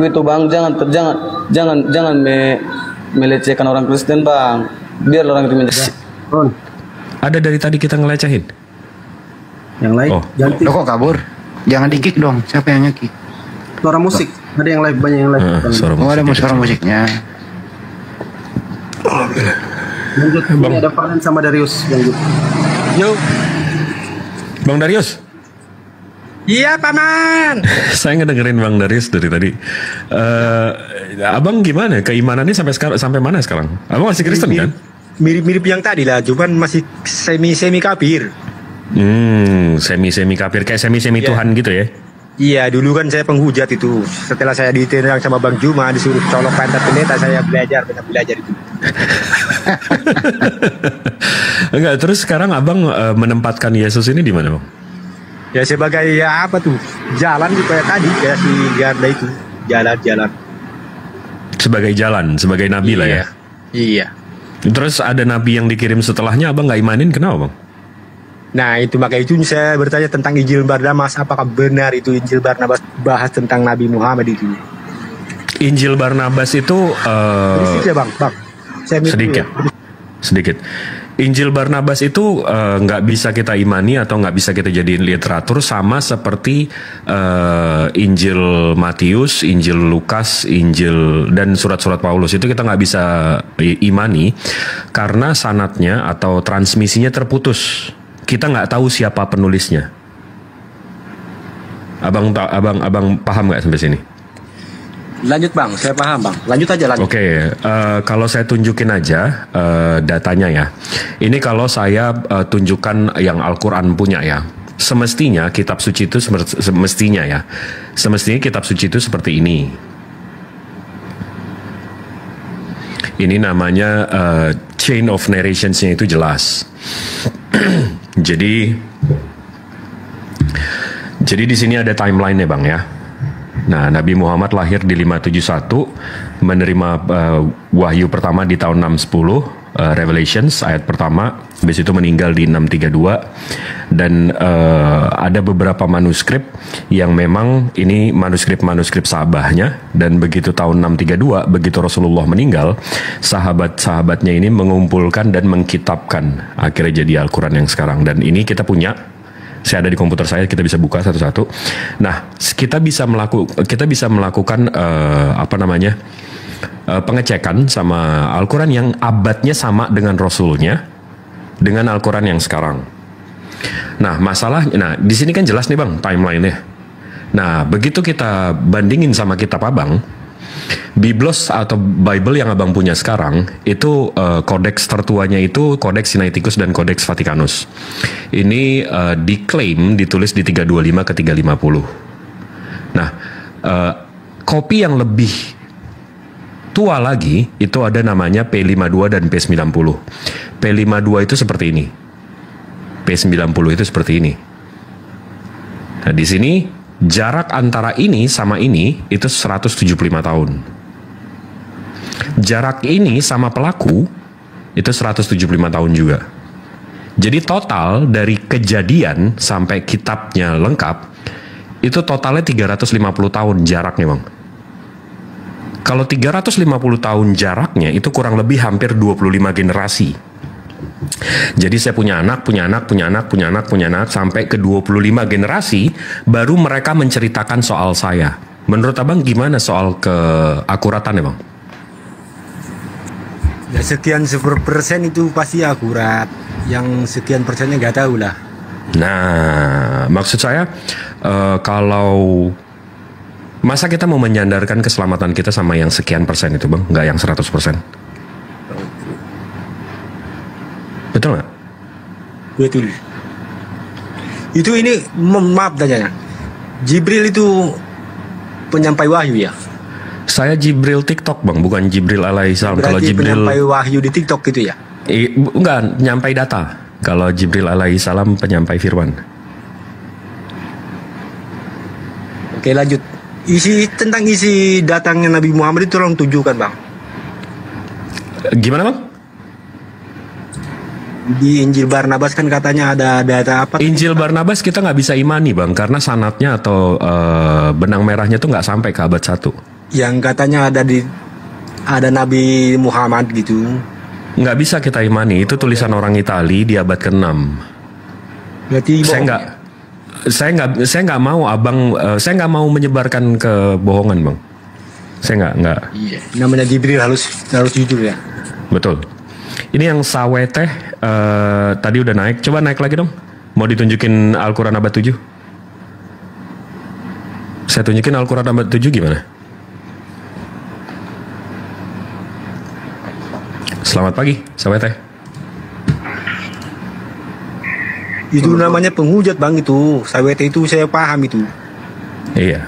itu Bang, jangan melecehkan orang Kristen Bang. Biar orang itu menjaga.
Ada dari tadi kita ngelecehin.
Yang lain ganti.
Lo kok kabur? Jangan di-kick dong. Siapa yang nge-kick?
Suara musik. Ada yang live, banyak yang live.
Ada suara musiknya.
Lanjut. Ini ada Farhan sama Darius. Lanjut.
Yo.
Bang Darius.
Iya paman.
Saya ngedengerin Bang Darius dari tadi. Abang gimana? Keimanannya sampai mana sekarang? Abang masih Kristen kan?
Mirip-mirip yang tadi lah, cuman masih semi kafir.
Semi kafir, kayak semi Tuhan gitu ya?
Iya, dulu kan saya penghujat itu. Setelah saya ditendang sama Bang Juma, disuruh colok pantat pendeta, saya belajar itu.
Enggak, terus sekarang abang menempatkan Yesus ini di mana, Bang?
Ya sebagai apa tuh? Jalan gitu kayak tadi, kayak si Garda itu. Jalan.
Sebagai nabi lah ya?
Iya.
Terus ada nabi yang dikirim setelahnya, abang nggak imanin, kenapa, Bang?
Nah itu makanya itu saya bertanya tentang Injil Barnabas, apakah benar itu Injil Barnabas bahas tentang Nabi Muhammad itu?
Injil Barnabas itu
sedikit ya Bang.
Sedikit. Injil Barnabas itu nggak bisa kita imani atau nggak bisa kita jadiin literatur, sama seperti Injil Matius, Injil Lukas, Injil dan surat-surat Paulus itu kita nggak bisa imani karena sanadnya atau transmisinya terputus. Kita nggak tahu siapa penulisnya. Abang paham nggak sampai sini?
Lanjut Bang, saya paham Bang. Lanjut.
Oke, kalau saya tunjukin aja datanya ya. Ini kalau saya tunjukkan yang Al-Quran punya ya. Semestinya kitab suci itu semestinya kitab suci itu seperti ini. Ini namanya chain of narrationsnya itu jelas. Jadi di sini ada timeline-nya Bang ya. Nah, Nabi Muhammad lahir di 571, menerima wahyu pertama di tahun 610, Revelations ayat pertama, habis itu meninggal di 632, dan ada beberapa manuskrip yang memang ini manuskrip sahabahnya, dan begitu tahun 632, begitu Rasulullah meninggal, sahabat-sahabatnya ini mengumpulkan dan mengkitabkan, akhirnya jadi Al-Quran yang sekarang, dan ini kita punya. Saya ada di komputer saya, kita bisa buka satu-satu. Nah, kita bisa melakukan pengecekan sama Al-Quran yang abadnya sama dengan Rasulnya, dengan Al-Quran yang sekarang. Nah, di sini kan jelas nih Bang, timeline-nya. Nah, begitu kita bandingin sama kitab Abang, Biblos atau Bible yang Abang punya sekarang, itu kodeks tertuanya itu Kodeks Sinaiticus dan Kodeks Vaticanus. Ini diklaim ditulis di 325 ke 350. Nah, kopi yang lebih tua lagi itu ada namanya P52 dan P90. P52 itu seperti ini. P90 itu seperti ini. Nah, di sini jarak antara ini sama ini itu 175 tahun. Jarak ini sama pelaku itu 175 tahun juga. Jadi total dari kejadian sampai kitabnya lengkap itu totalnya 350 tahun jaraknya Bang. Kalau 350 tahun jaraknya itu kurang lebih hampir 25 generasi. Jadi saya punya anak sampai ke 25 generasi baru mereka menceritakan soal saya. Menurut Abang gimana soal keakuratannya Bang?
Ya sekian %, itu pasti akurat. Yang sekian persennya nggak tahu lah.
Nah, maksud saya kalau masa kita mau menyandarkan keselamatan kita sama yang sekian persen itu Bang, nggak yang 100%. Betul nggak?
Betul. Itu maaf tanya. Jibril itu penyampai wahyu ya?
Saya Jibril TikTok bang, bukan Jibril alaihissalam. Kalau
Berarti
Jibril
penyampai wahyu di TikTok gitu ya?
enggak, penyampai data. Kalau Jibril alaihissalam penyampai firman.
Oke lanjut. Tentang isi datangnya Nabi Muhammad itu tolong tunjukkan bang.
Gimana bang?
Di Injil Barnabas kan katanya ada data apa?
Injil Barnabas kita nggak bisa imani bang, karena sanatnya atau benang merahnya tuh nggak sampai ke abad 1.
Yang katanya ada Nabi Muhammad gitu.
Nggak bisa kita imani, itu tulisan orang Itali di abad ke-6.
Berarti
Saya nggak mau abang, saya nggak mau menyebarkan kebohongan bang. Saya nggak.
Iya. Namanya Jibril harus jujur ya.
Betul. Ini yang sawe teh tadi udah naik. Coba naik lagi dong. Mau ditunjukin Al-Quran abad 7? Saya tunjukin Al-Quran abad 7 gimana? Selamat pagi, sawe teh.
Itu namanya penghujat bang itu. Sawete itu saya paham itu.
Iya.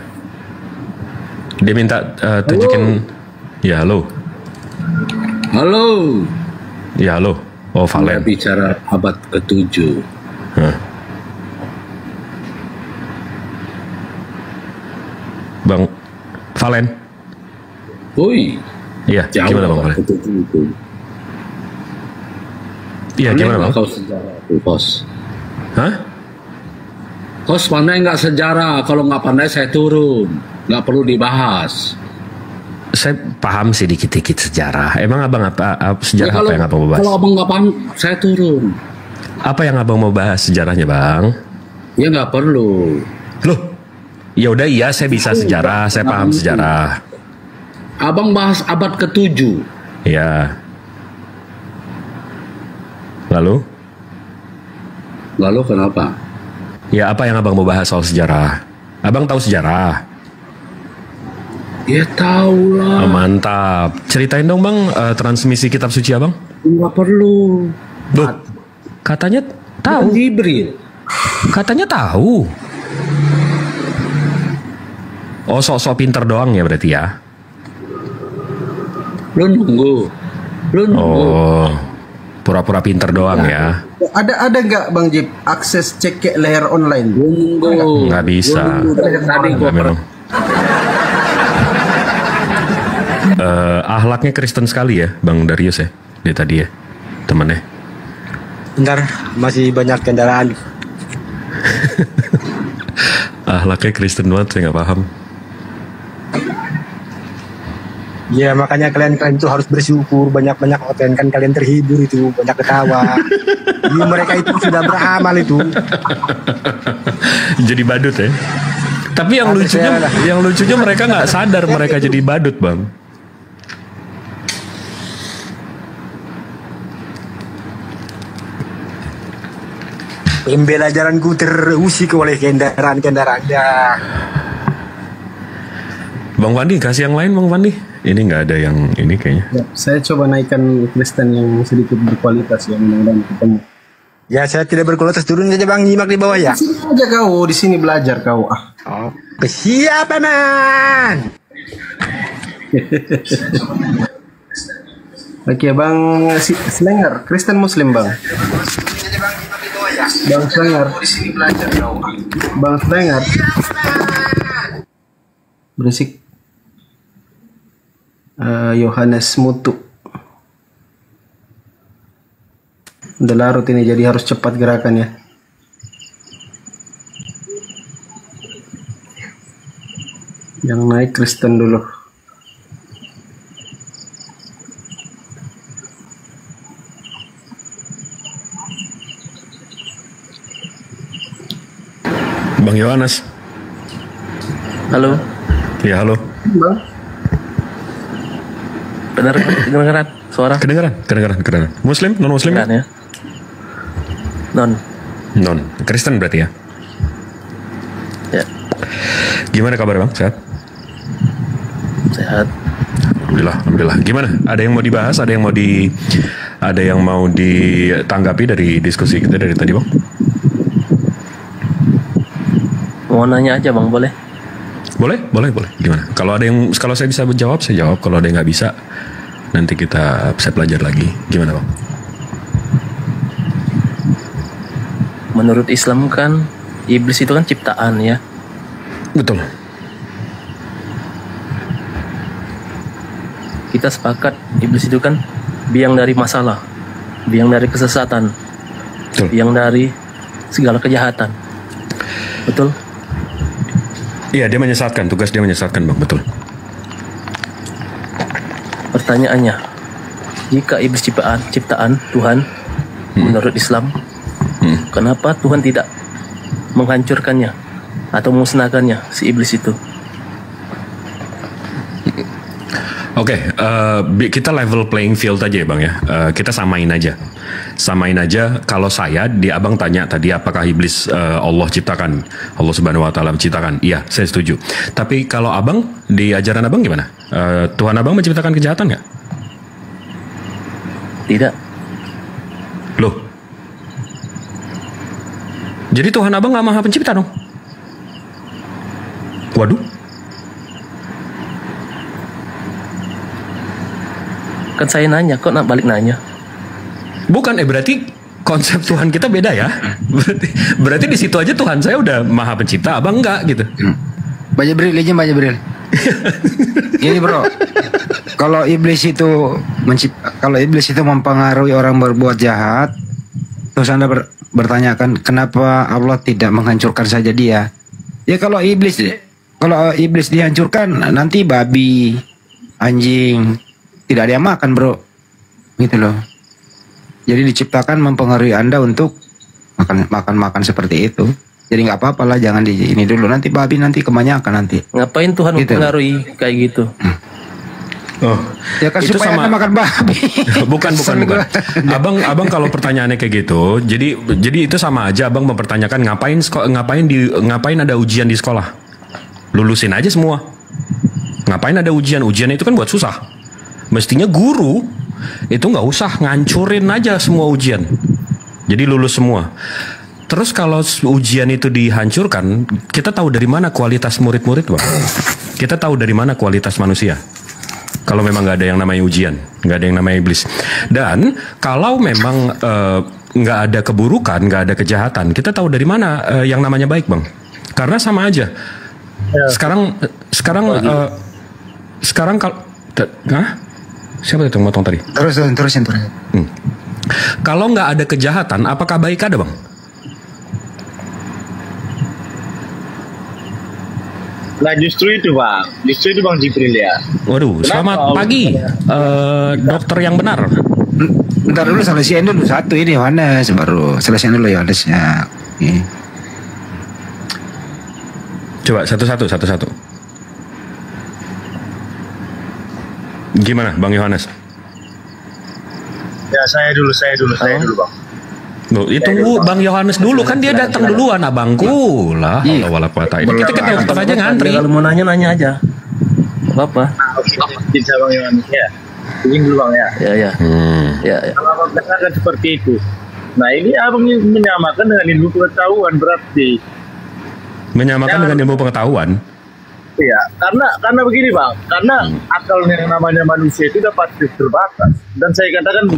Dia minta tunjukin. Ya halo.
Halo.
Ya halo. Oh Valen.
Bicara abad ke-7.
Bang Valen.
Woi.
Iya. Gimana bang Valen? Iya gimana bang?
Kau sejarah tuh bos.
Hah?
Kos pandai nggak sejarah? Kalau nggak pandai saya turun. Nggak perlu dibahas.
Saya paham sih dikit-dikit sejarah. Emang abang sejarah
Ya,
apa yang abang mau bahas?
Kalau abang nggak paham, saya turun.
Apa yang abang mau bahas sejarahnya bang?
Ya nggak perlu.
Loh, ya udah iya saya bisa sejarah, saya paham sejarah.
Abang bahas abad ke-7.
Ya. Lalu?
Lalu kenapa?
Ya apa yang abang mau bahas soal sejarah? Abang tahu sejarah?
Ya tahu lah.
Oh, mantap. Ceritain dong bang transmisi kitab suci abang.
Nggak perlu.
Loh, katanya tahu.
Jibril.
Katanya tahu. Oh sok-sok pinter doang ya berarti ya?
Lu nunggu.
Oh, pura-pura pinter doang ya?
Ada nggak Bang Jip akses cek leher online?
Nunggu.
Nggak bisa.
Tadi gua
Memang. Ahlaknya Kristen sekali ya, Bang Darius ya, dia tadi ya, temannya.
Bentar, masih banyak kendaraan.
Ahlaknya Kristen banget, saya nggak paham.
Ya makanya kalian itu harus bersyukur, banyak-banyak konten kan kalian terhibur itu, banyak ketawa. Jadi mereka itu sudah beramal itu.
Jadi badut ya. Tapi yang lucunya mereka nggak sadar mereka jadi badut bang.
Pembelajaranku terusik oleh kendaraan-kendaraannya.
Bang Fandi kasih yang lain Bang Fandi. Ini nggak ada yang ini kayaknya.
Ya, saya coba naikkan Kristen yang sedikit berkualitas ya, mudah-mudahan ketemu.
Ya saya tidak berkualitas, turun saja bang, nyimak di bawah ya.
Di sini aja kau, di sini belajar kau.
Oh, siapa man?
Oke bang, Slenger, Kristen Muslim bang. Bang Slenger, di sini belajar kau. Bang Slenger, berisik. Yohanes Mutu. Udah larut ini, jadi harus cepat gerakan ya. Yang naik Kristen dulu.
Bang Yohanes.
Halo.
Ya halo.
Bang.
Benar kedengaran suara?
Kedengaran. Muslim, non Muslim?
Ya? Non.
Kristen berarti ya?
Ya.
Gimana kabar bang? Sehat?
Sehat.
Alhamdulillah. Gimana? Ada yang mau dibahas? Ada yang mau ditanggapi dari diskusi kita dari tadi bang?
Mau nanya aja bang, boleh?
Boleh. Gimana? Kalau saya bisa menjawab, saya jawab. Kalau ada yang nggak bisa, nanti saya belajar lagi. Gimana, Bang?
Menurut Islam kan iblis itu kan ciptaan ya.
Betul.
Kita sepakat iblis itu kan biang dari masalah, biang dari kesesatan,
Betul.
biang dari segala kejahatan. Betul?
Iya, dia menyesatkan. Tugas dia menyesatkan, Bang. Betul.
Pertanyaannya, jika iblis ciptaan Tuhan menurut Islam, kenapa Tuhan tidak menghancurkannya atau memusnahkannya si iblis itu?
Oke, kita level playing field aja ya Bang ya. Kita samain aja. Kalau Abang tanya tadi apakah iblis Allah ciptakan, Allah Subhanahu Wa Taala menciptakan? Iya, saya setuju. Tapi kalau Abang, di ajaran Abang gimana? Tuhan Abang menciptakan kejahatan nggak?
Tidak.
Loh? Jadi Tuhan Abang nggak maha pencipta dong? Waduh.
Kan saya nanya, kok balik nanya?
Bukan, berarti konsep Tuhan kita beda ya. Berarti di situ aja Tuhan saya udah maha pencipta, Abang enggak gitu.
Pak Jibril. Gini bro, kalau iblis itu mempengaruhi orang berbuat jahat, terus Anda bertanyakan kenapa Allah tidak menghancurkan saja dia? Ya kalau iblis dihancurkan, nanti babi, anjing, tidak ada yang makan bro, gitu loh. Jadi diciptakan mempengaruhi Anda untuk makan seperti itu. Jadi nggak apa-apa lah, jangan di ini dulu. Nanti babi nanti kebanyakan nanti.
Ngapain Tuhan gitu mempengaruhi kayak gitu?
Oh,
ya kan
itu
supaya
sama,
Anda makan babi.
bukan. Abang kalau pertanyaannya kayak gitu, jadi itu sama aja Abang mempertanyakan ngapain ada ujian di sekolah? Lulusin aja semua. Ngapain ada ujian? Ujian itu kan buat susah. Mestinya guru itu nggak usah ngancurin aja semua ujian, jadi lulus semua. Terus kalau ujian itu dihancurkan, kita tahu dari mana kualitas murid-murid, Bang? Kita tahu dari mana kualitas manusia. Kalau memang nggak ada yang namanya ujian, nggak ada yang namanya iblis. Dan kalau memang nggak ada keburukan, nggak ada kejahatan, kita tahu dari mana yang namanya baik, Bang? Karena sama aja. Sekarang kalau siapa itu yang motong tadi?
Terusin.
Kalau nggak ada kejahatan, apakah baik ada, Bang?
Nah justru itu Bang Jibril ya.
Waduh, selamat pagi, dokter yang benar.
Bentar dulu, selesaiin dulu satu ini Yohanes, baru selesaiin dulu Yohanesnya.
Coba satu-satu. Gimana, Bang Yohanes?
Ya saya dulu Bang.
Loh, itu Bang Yohanes dulu kan dia datang duluan, abangku lah. Allah wala quwata. Ini kita dokter aja ngantri.
Kalau mau nanya aja. Apa?
Bisa Bang Yohanes ya. Izin dulu Bang ya.
Ya.
Kalau Abang katakan seperti itu. Nah ini Abang menyamakan dengan ilmu pengetahuan berarti.
Menyamakan dengan ilmu pengetahuan.
Iya, karena begini Bang, karena akal yang namanya manusia itu dapat terbatas. Dan saya katakan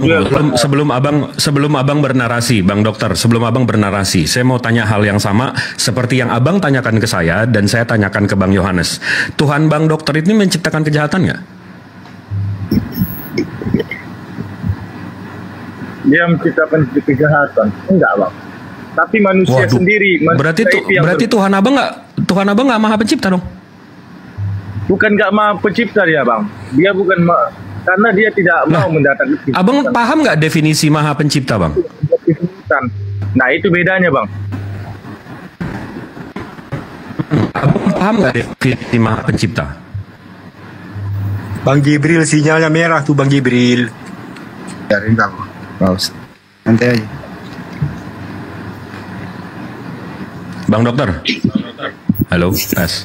sebelum abang bernarasi, Bang Dokter, sebelum abang bernarasi, saya mau tanya hal yang sama seperti yang abang tanyakan ke saya dan saya tanyakan ke Bang Yohanes. Tuhan Bang Dokter ini menciptakan kejahatan nggak?
Dia menciptakan kejahatan, enggak Bang. Tapi manusia sendiri.
Berarti Tuhan abang nggak maha pencipta dong?
Bukan nggak maha pencipta dia Bang. Dia bukan karena dia tidak mau mendatangkan.
Abang paham nggak definisi maha pencipta Bang?
Nah itu bedanya Bang.
Abang paham nggak definisi maha pencipta?
Bang Jibril sinyalnya merah tuh Bang Jibril.
Biarin kamu. Paus. Nanti aja.
Bang Dokter. Halo, tes.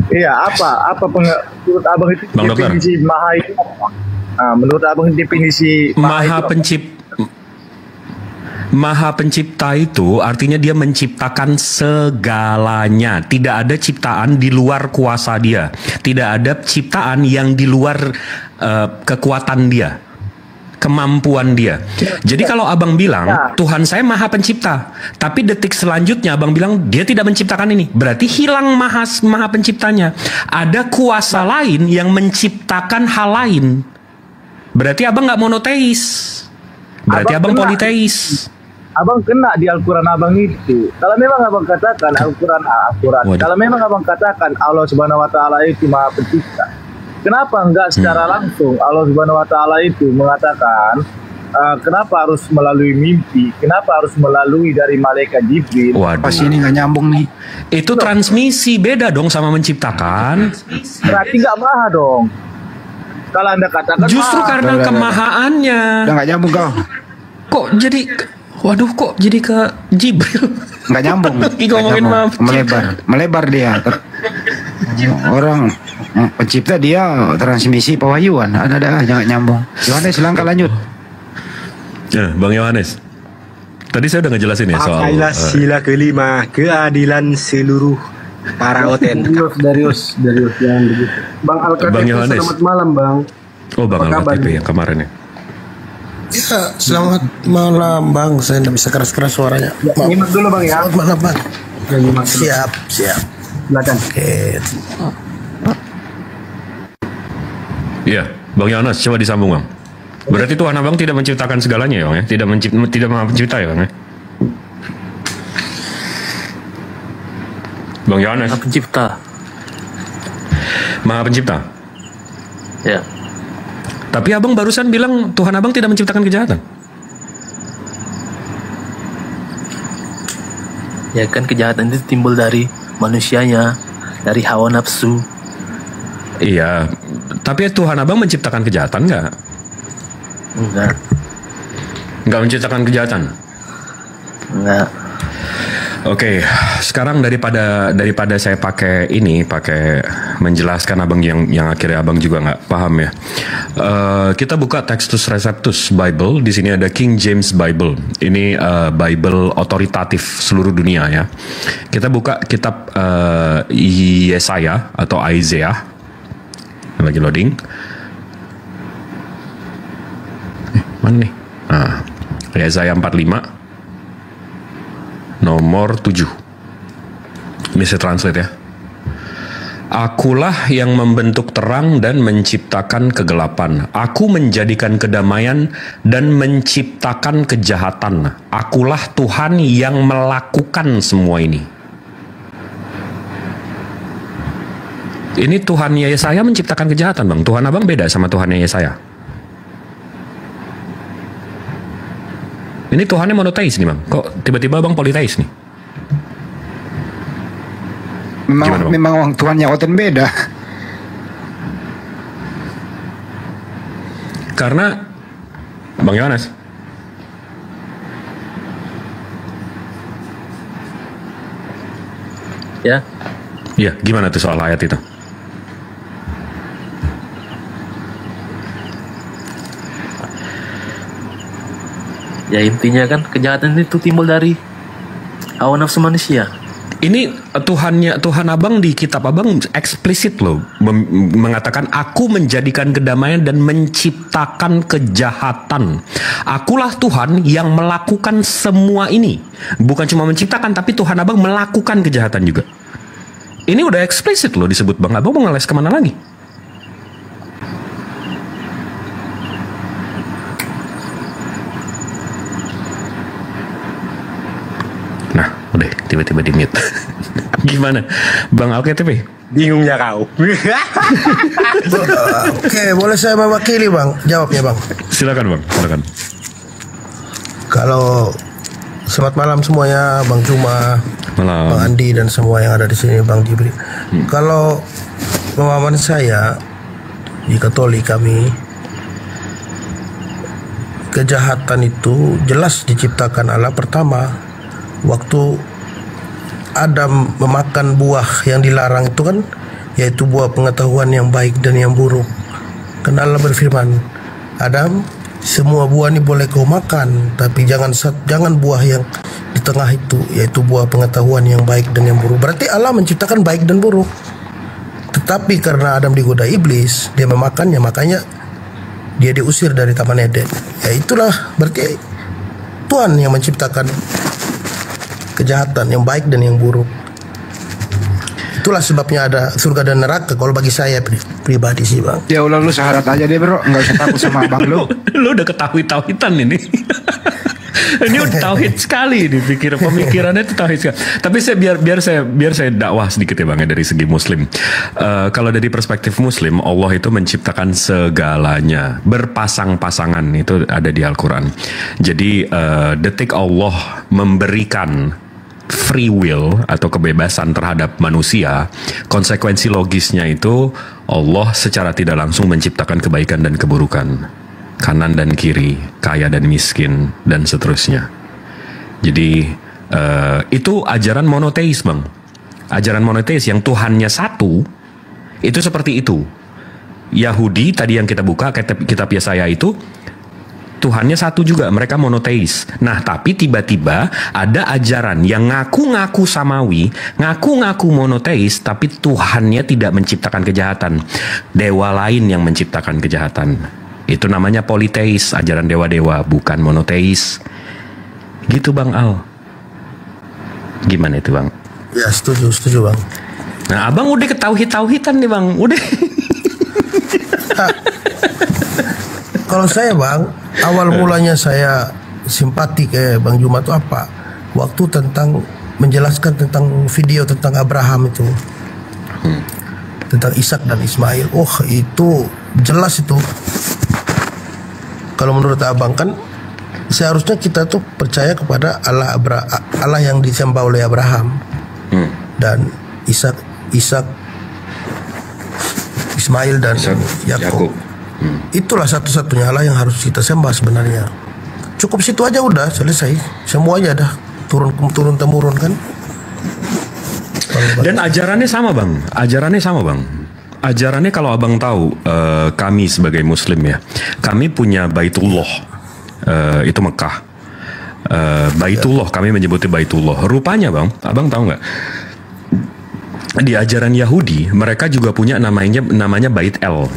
Iya, apa menurut Abang itu
Bang
definisi
Dokter.
maha itu apa? Nah, menurut Abang definisi
Maha pencipta itu artinya dia menciptakan segalanya. Tidak ada ciptaan di luar kuasa dia. Tidak ada ciptaan yang di luar kekuatan dia, kemampuan dia. Jadi kalau abang bilang Tuhan saya maha pencipta, tapi detik selanjutnya abang bilang dia tidak menciptakan ini, berarti hilang maha penciptanya. Ada kuasa lain yang menciptakan hal lain. Berarti abang nggak monoteis. Berarti abang politeis.
Abang kena di Al-Quran abang itu. Kalau memang abang katakan Al-Quran, kalau memang abang katakan Allah Subhanahu Wa Taala itu maha pencipta, kenapa enggak secara langsung Allah Subhanahu Wa Taala itu mengatakan kenapa harus melalui mimpi? Kenapa harus melalui dari malaikat Jibril?
Pas ini nggak nyambung nih.
Itu transmisi, beda dong sama menciptakan.
Berarti nggak maha dong. Kalau Anda katakan
justru maha, karena kemahaannya.
Udah nggak nyambung kau.
Kok jadi, waduh kok jadi ke Jibril?
Nggak nyambung. Melebar dia. Orang pencipta dia transmisi pewahyuan. Ada jangan nyambung. Yohanes silahkan lanjut.
Ya, Bang Yohanes. Tadi saya udah ngejelasin ya soal
sila kelima, keadilan seluruh para OTN.
Darius jangan begitu. Bang Al-KTP, selamat malam Bang.
Oh Bang Al-KTP yang kemarin ya.
Ya, selamat malam Bang. Saya tidak bisa keras-keras suaranya.
Nyimak dulu Bang ya.
Selamat malam Bang. Siap.
Silakan.
Oke.
Iya, Bang Yohanes coba disambung Bang. Berarti Tuhan abang tidak menciptakan segalanya ya Bang ya? Tidak maha pencipta ya Bang ya? Bang Yohanes.
Maha pencipta.
Maha pencipta.
Ya.
Tapi abang barusan bilang Tuhan abang tidak menciptakan kejahatan.
Ya kan kejahatan itu timbul dari manusianya, dari hawa nafsu.
Iya. Tapi Tuhan abang menciptakan kejahatan nggak?
Enggak.
Nggak menciptakan kejahatan?
Enggak.
Oke, sekarang daripada saya pakai menjelaskan abang yang akhirnya abang juga nggak paham ya. Kita buka Textus Receptus Bible. Di sini ada King James Bible. Ini Bible otoritatif seluruh dunia ya. Kita buka kitab Yesaya atau Isaiah. Lagi loading. Mana nih? Yesaya 45. Nomor 7. Ini saya translate ya. Akulah yang membentuk terang dan menciptakan kegelapan. Aku menjadikan kedamaian dan menciptakan kejahatan. Akulah Tuhan yang melakukan semua ini. Ini Tuhan Yesaya menciptakan kejahatan Bang. Tuhan abang beda sama Tuhan Yesaya. Ini Tuhannya monoteis nih Bang. Kok tiba-tiba Bang politeis nih?
Memang Tuhannya Oten beda.
Karena Bang Yohanes.
Ya.
Iya, gimana tuh soal ayat itu?
Ya intinya kan kejahatan itu timbul dari hawa nafsu manusia.
Ini Tuhan abang di kitab abang eksplisit loh mengatakan aku menjadikan kedamaian dan menciptakan kejahatan. Akulah Tuhan yang melakukan semua ini. Bukan cuma menciptakan tapi Tuhan abang melakukan kejahatan juga. Ini udah eksplisit loh disebut Bang. Abang mau ngeles kemana lagi? Nah, udah tiba-tiba di mute. Gimana, Bang Alketp?
Bingungnya kau.
Oke, boleh saya mewakili Bang? Jawabnya Bang.
Silakan Bang, silakan.
Kalau selamat malam semuanya, Bang Cuma,
malam.
Bang Andi dan semua yang ada di sini, Bang Jibri. Kalau pemahaman saya di Katolik kami, kejahatan itu jelas diciptakan Allah pertama. Waktu Adam memakan buah yang dilarang itu kan, yaitu buah pengetahuan yang baik dan yang buruk. Karena Allah berfirman, Adam, semua buah ini boleh kau makan, tapi jangan buah yang di tengah itu, yaitu buah pengetahuan yang baik dan yang buruk. Berarti Allah menciptakan baik dan buruk. Tetapi karena Adam digoda iblis, dia memakannya, makanya dia diusir dari Taman Eden. Ya itulah berarti Tuhan yang menciptakan kejahatan, yang baik dan yang buruk. Itulah sebabnya ada surga dan neraka kalau bagi saya pribadi sih bang.
Ya ulah lu syahadat aja deh bro, nggak usah takut sama abang lu.
Lu udah ketahui-tauhidan ini. Ini udah tauhid sekali nih, pemikirannya itu tauhid sekali. Tapi saya biar saya dakwah sedikit ya bang ya, dari segi muslim. Kalau dari perspektif muslim, Allah itu menciptakan segalanya berpasang-pasangan, itu ada di Al-Quran. Jadi detik Allah memberikan free will atau kebebasan terhadap manusia, konsekuensi logisnya itu Allah secara tidak langsung menciptakan kebaikan dan keburukan, kanan dan kiri, kaya dan miskin, dan seterusnya. Jadi itu ajaran monoteis bang. Ajaran monoteis yang Tuhannya satu, itu seperti itu. Yahudi tadi yang kita buka kitab Yesaya itu Tuhannya satu juga, mereka monoteis. Nah, tapi tiba-tiba ada ajaran yang ngaku-ngaku samawi, ngaku-ngaku monoteis, tapi Tuhannya tidak menciptakan kejahatan. Dewa lain yang menciptakan kejahatan. Itu namanya politeis, ajaran dewa-dewa, bukan monoteis. Gitu Bang Al. Gimana itu Bang?
Ya, setuju Bang.
Nah, Abang udah ketauhid-tauhidan nih Bang, udah.
Kalau saya Bang, awal mulanya saya simpati ke Bang Juma itu apa? Waktu tentang menjelaskan tentang video tentang Abraham itu, tentang Ishak dan Ismail. Oh itu jelas itu. Kalau menurut Abang kan seharusnya kita tuh percaya kepada Allah yang disembah oleh Abraham dan Ishak, Ismail dan Yakub. Itulah satu-satunya Allah yang harus kita sembah sebenarnya. Cukup situ aja udah selesai. Semuanya dah turun temurun kan.
Dan ajarannya sama Bang. Ajarannya kalau Abang tahu, kami sebagai Muslim ya, kami punya Baitullah, itu Mekah. Baitullah, kami menyebutnya Baitullah. Rupanya Bang, Abang tahu nggak? Di ajaran Yahudi, mereka juga punya namanya Bait El.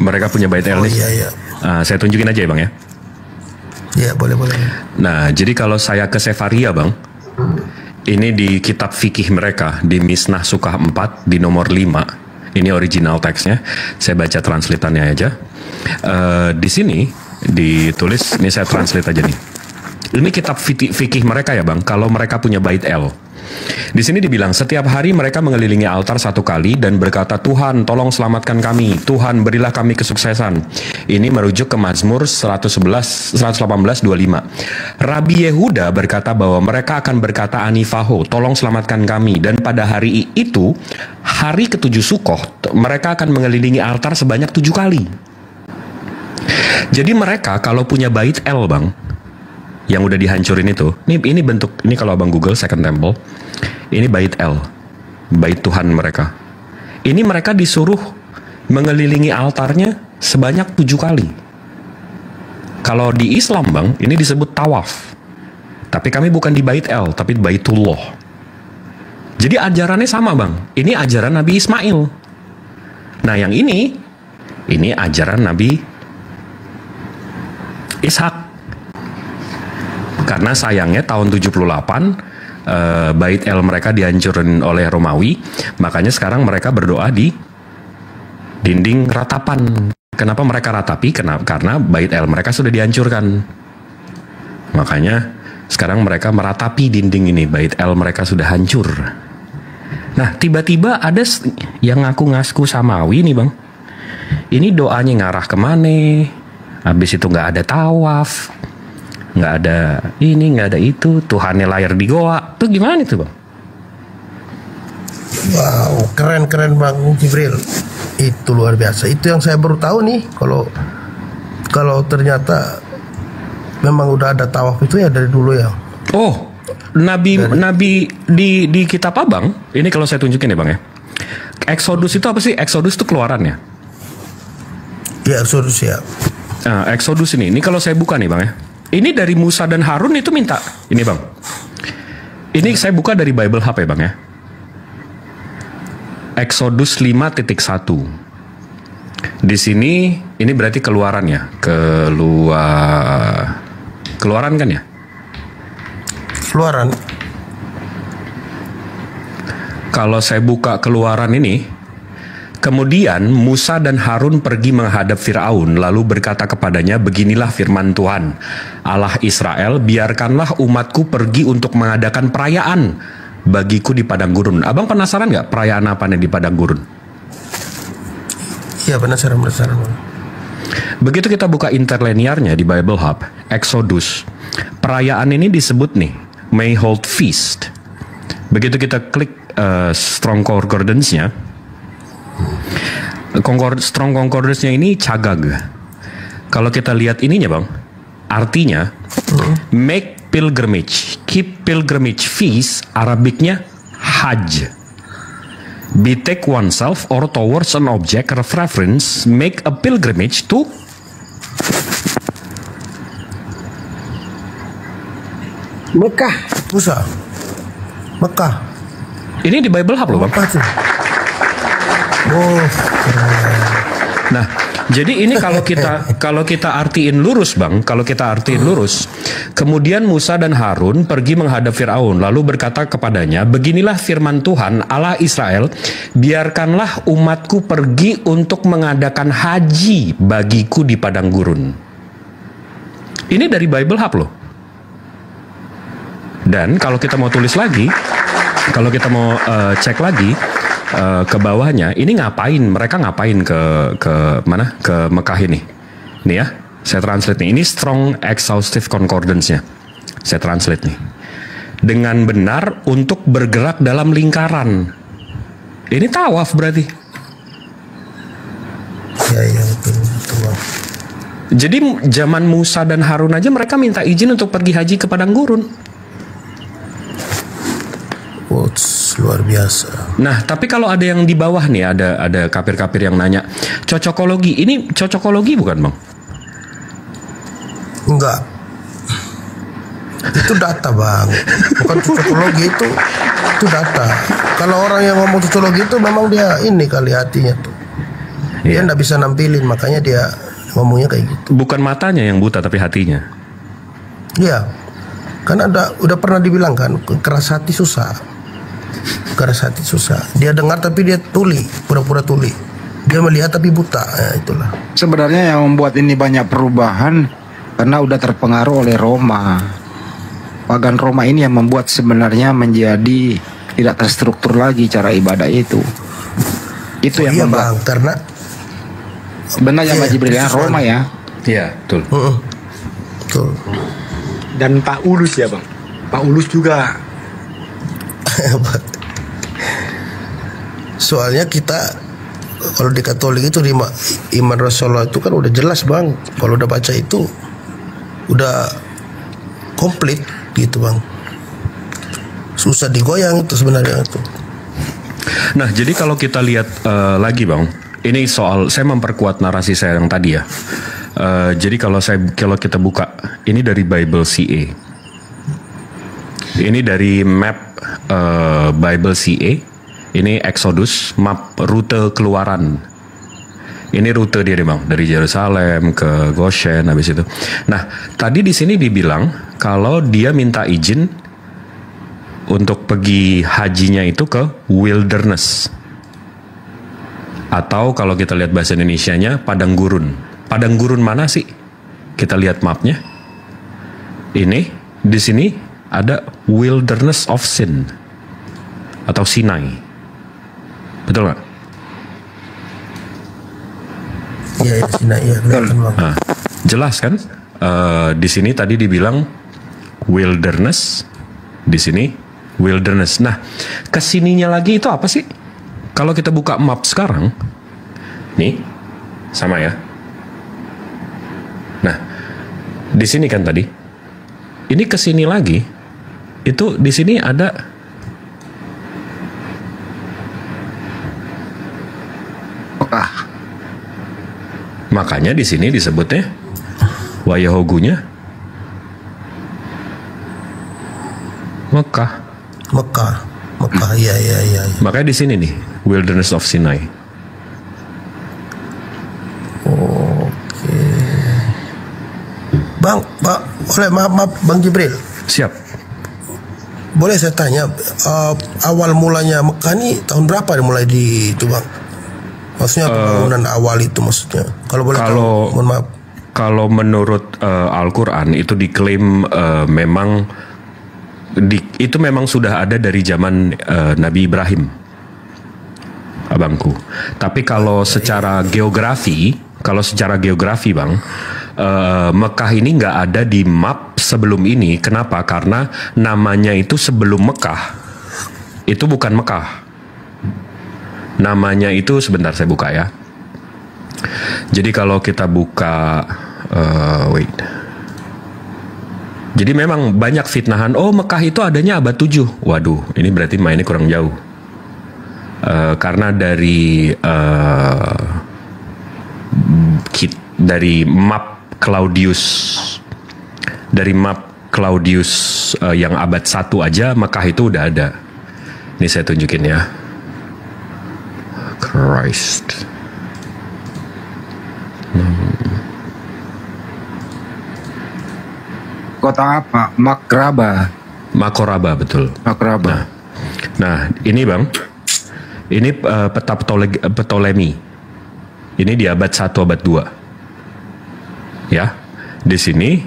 Mereka punya Bait El nih.
Iya.
Saya tunjukin aja ya Bang ya.
Iya boleh.
Nah jadi kalau saya ke Sefaria Bang, ini di kitab fikih mereka di Misnah Sukah 4 di nomor 5. Ini original teksnya. Saya baca translatannya aja. Di sini ditulis, ini saya translate aja nih. Ini kitab fikih mereka ya Bang. Kalau mereka punya Bait El. Di sini dibilang setiap hari mereka mengelilingi altar 1 kali dan berkata, Tuhan tolong selamatkan kami, Tuhan berilah kami kesuksesan. Ini merujuk ke Mazmur 118:25. Rabi Yehuda berkata bahwa mereka akan berkata Anifaho, tolong selamatkan kami. Dan pada hari itu, hari ke-7 Sukoh, mereka akan mengelilingi altar sebanyak 7 kali. Jadi mereka kalau punya Bait El Bang, yang udah dihancurin itu, ini bentuk, ini kalau Abang Google Second Temple, ini Bait El, Bait Tuhan mereka. Ini mereka disuruh mengelilingi altarnya sebanyak 7 kali. Kalau di Islam Bang, ini disebut tawaf. Tapi kami bukan di Bait El, tapi Baitullah. Jadi ajarannya sama Bang. Ini ajaran Nabi Ismail. Nah yang ini ajaran Nabi Ishak. Karena sayangnya tahun 78 Bait El mereka dihancurin oleh Romawi, makanya sekarang mereka berdoa di dinding ratapan. Kenapa mereka ratapi? Karena Bait El mereka sudah dihancurkan. Makanya sekarang mereka meratapi dinding ini. Bait El mereka sudah hancur. Nah tiba-tiba ada yang ngaku-ngaku samawi nih Bang. Ini doanya ngarah kemana? Habis itu nggak ada tawaf, nggak ada ini, nggak ada itu, Tuhannya lahir di goa. Itu gimana itu Bang?
Wow, keren Bang Jibril. Itu luar biasa. Itu yang saya baru tahu nih. Kalau ternyata memang udah ada tawaf itu ya dari dulu ya.
Oh, Nabi di kitab Abang, ini kalau saya tunjukin ya Bang ya. Exodus itu apa sih? Exodus itu keluarannya.
Di Exodus ya.
Nah, Exodus ini kalau saya buka nih Bang ya. Ini dari Musa dan Harun itu minta. Ini Bang. Ini saya buka dari Bible Hub ya Bang ya. Exodus 5.1. Di sini ini berarti keluaran ya. Keluaran kan ya?
Keluaran.
Kalau saya buka keluaran ini, kemudian Musa dan Harun pergi menghadap Firaun, lalu berkata kepadanya, beginilah firman Tuhan, Allah Israel, biarkanlah umatku pergi untuk mengadakan perayaan bagiku di padang gurun. Abang penasaran nggak perayaan apa nih di padang gurun?
Iya penasaran.
Begitu kita buka interlinearnya di Bible Hub, Exodus, perayaan ini disebut nih, May Hold Feast. Begitu kita klik Strong Concordance-nya, Strong Concordance-nya ini cagag. Kalau kita lihat ininya Bang, artinya make pilgrimage, keep pilgrimage feast, Arabiknya Hajj. Betake oneself or towards an object of reference, make a pilgrimage to
Mekah. Musa. Mekah.
Ini di Bible Hub loh Bang.
Oh.
Nah, jadi ini kalau kita artiin lurus Bang, kalau kita artiin lurus, kemudian Musa dan Harun pergi menghadap Firaun, lalu berkata kepadanya, beginilah firman Tuhan Allah Israel, biarkanlah umatku pergi untuk mengadakan haji bagiku di padang gurun. Ini dari Bible Hub loh. Dan kalau kita mau tulis lagi, kalau kita mau cek lagi ke bawahnya, ini mereka ngapain ke mana? Ke Mekah ini. Nih ya, saya translate nih. Ini Strong Exhaustive Concordance-nya. Saya translate nih. Dengan benar untuk bergerak dalam lingkaran. Ini tawaf berarti.
Ya betul.
Jadi zaman Musa dan Harun aja mereka minta izin untuk pergi haji ke padang gurun.
Luar biasa.
Nah, tapi kalau ada yang di bawah nih, ada kapir-kapir yang nanya, cocokologi, ini cocokologi bukan Bang?
Enggak. Itu data Bang. Bukan cocokologi, itu data. Kalau orang yang ngomong cocokologi itu memang dia ini kali hatinya tuh. Dia nggak bisa nampilin, makanya dia ngomongnya kayak gitu.
Bukan matanya yang buta tapi hatinya.
Iya. Karena udah pernah dibilang kan, keras hati susah. Keras hati susah. Dia dengar tapi dia tuli, pura-pura tuli. Dia melihat tapi buta. Ya, itulah.
Sebenarnya yang membuat ini banyak perubahan karena udah terpengaruh oleh Roma. Pagan Roma ini yang membuat sebenarnya menjadi tidak terstruktur lagi cara ibadah itu. Itu yang membuat.
Bang, karena
sebenarnya Mbak Jibril ya, Roma ya.
Iya, betul.
Betul.
Dan Pak Ulus ya Bang. Pak Ulus juga.
Soalnya kita kalau di Katolik itu iman Rasulullah itu kan udah jelas Bang. Kalau udah baca itu udah komplit gitu Bang. Susah digoyang itu sebenarnya itu.
Nah, jadi kalau kita lihat lagi Bang, ini soal saya memperkuat narasi saya yang tadi ya. Jadi kalau kita buka ini dari Bible CA. Ini dari map Bible CA. Ini Exodus, map rute keluaran. Ini rute dia Bang, dari Yerusalem ke Goshen habis itu. Nah, tadi di sini dibilang kalau dia minta izin untuk pergi hajinya itu ke wilderness. Atau kalau kita lihat bahasa Indonesianya padang gurun. Padang gurun mana sih? Kita lihat mapnya. Ini di sini ada wilderness of sin atau Sinai. Betul nggak?
Iya, Sinai ya.
Nah, jelas kan? Di sini tadi dibilang wilderness, di sini wilderness. Nah, kesininya lagi itu apa sih? Kalau kita buka map sekarang, nih sama ya. Nah, di sini kan tadi, ini kesini lagi, itu di sini ada Makanya di sini disebutnya Wayahogunya Mekah.
Iya.
Makanya di sini nih, Wilderness of Sinai.
Oke. Bang, maaf Bang Jibril.
Siap.
Boleh saya tanya, awal mulanya Mekah ini tahun berapa dimulai di itu Bang? Maksudnya pembangunan awal itu maksudnya. Kalau boleh tahu, mohon maaf.
Kalau menurut Al-Quran itu diklaim memang itu memang sudah ada dari zaman Nabi Ibrahim, abangku. Tapi kalau secara geografi Bang, Mekah ini nggak ada di map sebelum ini. Kenapa? Karena namanya itu sebelum Mekah. Itu bukan Mekah. Namanya itu, sebentar saya buka ya. Jadi kalau kita buka, jadi memang banyak fitnahan. Oh, Mekah itu adanya abad 7. Waduh, ini berarti mainnya kurang jauh. Karena dari map Claudius yang abad 1 aja Mekah itu udah ada. Ini saya tunjukin ya. Christ.
Kota apa? Makoraba,
betul.
Makoraba.
Nah, ini Bang, ini peta Ptolemy. Ini di abad 1, abad 2. Ya, di sini.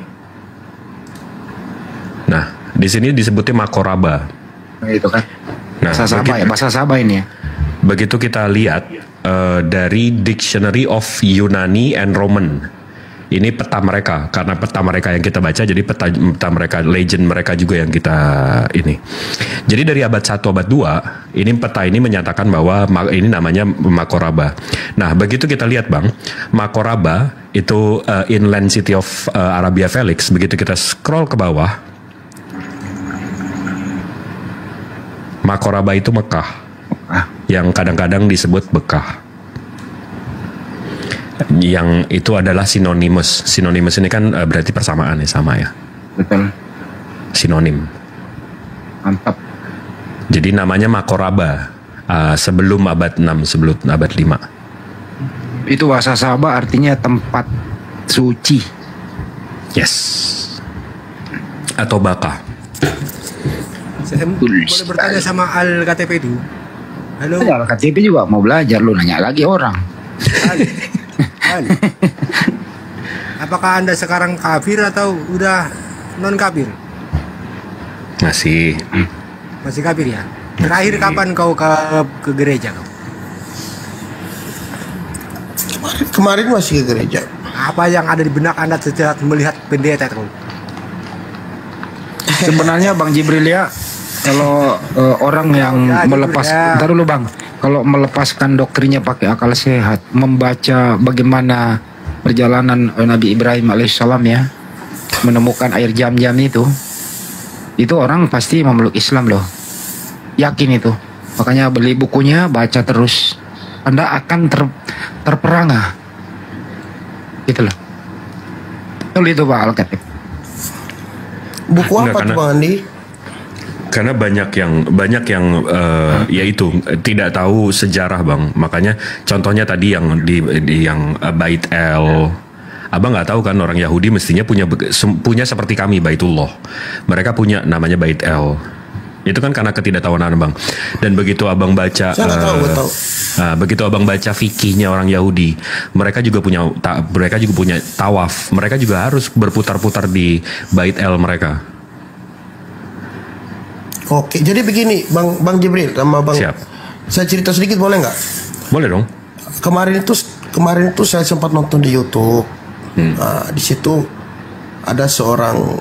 Nah, di sini disebutnya Makoraba.
Itu kan.
Nah,
bahasa Sabah ini ya.
Begitu kita lihat dari Dictionary of Yunani and Roman. Ini peta mereka, karena peta mereka yang kita baca, jadi peta mereka, legend mereka juga yang kita ini. Jadi dari abad 1, abad 2, ini peta ini menyatakan bahwa ini namanya Makoraba. Nah, begitu kita lihat Bang, Makoraba itu inland city of Arabia Felix. Begitu kita scroll ke bawah, Makoraba itu Mekah, yang kadang-kadang disebut Bekah. Yang itu adalah sinonimus. Sinonimus ini kan berarti persamaan ya, sama ya.
Betul.
Sinonim.
Mantap.
Jadi namanya Makoraba sebelum abad 6, sebelum abad 5.
Itu bahasa Sabah artinya tempat suci.
Yes. Atau Baka.
Saya boleh bertanya sama Al-KTP itu? Halo.
Al-KTP juga mau belajar, lu nanya lagi orang.
Apakah Anda sekarang kafir atau udah non kafir?
Masih
kafir ya. Terakhir kapan kau ke gereja kau?
Kemarin masih ke gereja.
Apa yang ada di benak Anda setelah melihat pendeta kau?
Sebenarnya Bang Jibril ya, kalau orang yang melepas, ntar dulu Bang, kalau melepaskan doktrinnya pakai akal sehat, membaca bagaimana perjalanan Nabi Ibrahim alaihissalam ya, menemukan air jam-jam itu orang pasti memeluk Islam loh, yakin itu. Makanya beli bukunya, baca terus, Anda akan terperangah, gitu loh. Betul itu Pak Al-Katib.
Buku apa tuh Bang Andi?
Karena banyak yang yaitu tidak tahu sejarah Bang. Makanya contohnya tadi yang di yang Bait El. Abang nggak tahu kan, orang Yahudi mestinya punya seperti kami Baitullah. Mereka punya namanya Bait El. Itu kan karena ketidaktahuan Bang. Dan begitu Abang baca begitu Abang baca fikihnya orang Yahudi, mereka juga punya tawaf. Mereka juga harus berputar-putar di Bait El mereka.
Oke, jadi begini, Bang Jibril sama Bang.
Siap.
Saya cerita sedikit boleh nggak?
Boleh dong.
Kemarin itu saya sempat nonton di YouTube. Nah, di situ ada seorang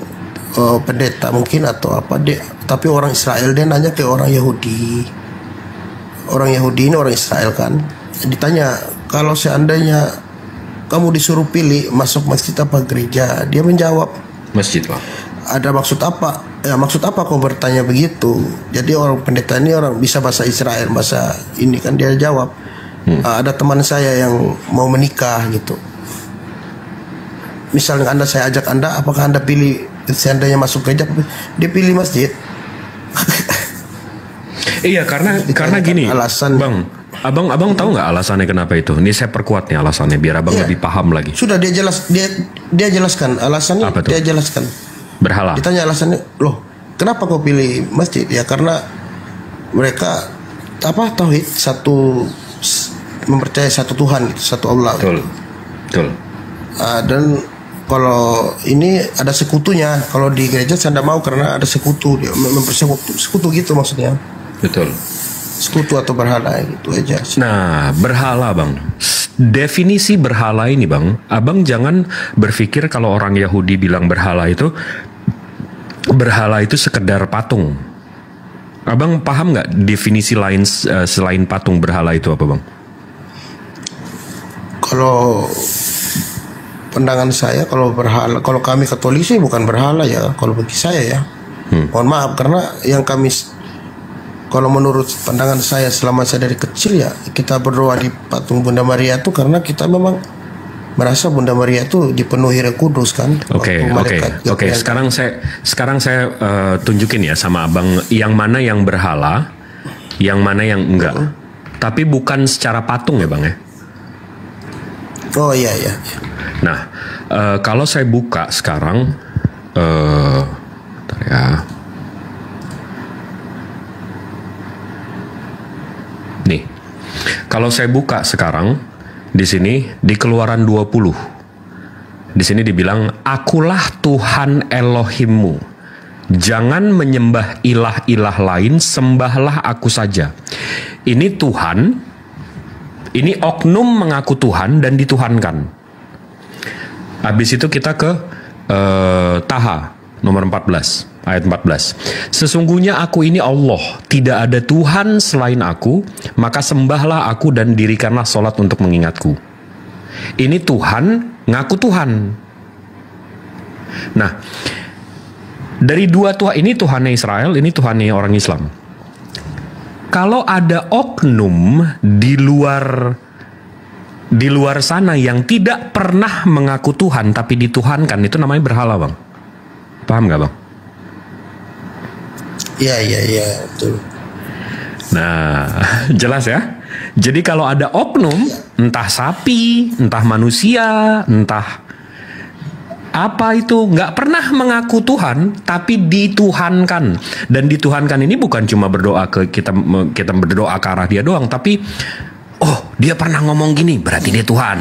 pendeta mungkin atau apa dia, tapi orang Israel, dia nanya ke orang Yahudi. Orang Yahudi ini orang Israel kan. Ditanya, kalau seandainya kamu disuruh pilih masuk masjid apa gereja, dia menjawab
masjid Pak.
Ada maksud apa? Ya maksud apa kau bertanya begitu? Jadi orang pendeta ini orang bisa bahasa Israel, bahasa ini kan, dia jawab ada teman saya yang mau menikah gitu. misalnya Anda, saya ajak Anda, apakah Anda pilih seandainya masuk gereja? Dia pilih masjid.
Iya, karena gini,
alasan,
Bang. Abang tahu nggak alasannya kenapa itu? Ini saya perkuat nih alasannya biar abang lebih paham lagi.
Sudah dia jelaskan alasannya.
Apa tuh?
Dia jelaskan.
Berhala.
Ditanya alasannya, loh, kenapa kau pilih masjid? Ya karena mereka tauhid, mempercayai satu Tuhan, satu Allah.
Betul.
Dan kalau ini ada sekutunya. Kalau di gereja saya tidak mau karena ada sekutu, dia sekutu gitu maksudnya.
Betul.
Sekutu atau berhala gitu aja.
Nah, berhala, Bang. Definisi berhala ini, Bang, abang jangan berpikir kalau orang Yahudi bilang berhala itu sekedar patung. Abang paham nggak definisi lain selain patung berhala itu apa, Bang?
Kalau pandangan saya, kalau berhala, kalau kami Katolik sih bukan berhala ya. Kalau bagi saya ya, mohon maaf karena yang kami, kalau menurut pandangan saya selama saya dari kecil ya, kita berdoa di patung Bunda Maria itu karena kita memang merasa Bunda Maria itu dipenuhi Roh Kudus kan.
Oke. Sekarang saya tunjukin ya sama abang yang mana yang berhala, yang mana yang enggak. Tapi bukan secara patung ya, Bang ya.
Oh iya.
Nah, kalau saya buka sekarang, bentar ya. Nih, kalau saya buka sekarang di sini di Keluaran 20, di sini dibilang, akulah Tuhan Elohimmu, jangan menyembah ilah-ilah lain, sembahlah aku saja. Ini Tuhan, ini oknum mengaku Tuhan dan dituhankan. Habis itu kita ke Taha nomor 14. Ayat 14. Sesungguhnya aku ini Allah, tidak ada Tuhan selain aku, maka sembahlah aku dan dirikanlah sholat untuk mengingatku. Ini Tuhan, ngaku Tuhan. Nah, dari dua Tuhan, ini Tuhannya Israel, ini Tuhannya orang Islam. Kalau ada oknum di luar sana yang tidak pernah mengaku Tuhan tapi dituhankan, itu namanya berhala, Bang. Paham nggak, Bang?
Iya, betul.
Nah, jelas ya. Jadi kalau ada oknum, entah sapi, entah manusia, entah apa itu, nggak pernah mengaku Tuhan, tapi dituhankan. Dan dituhankan ini bukan cuma berdoa ke kita berdoa ke arah dia doang, tapi oh, dia pernah ngomong gini, berarti dia Tuhan.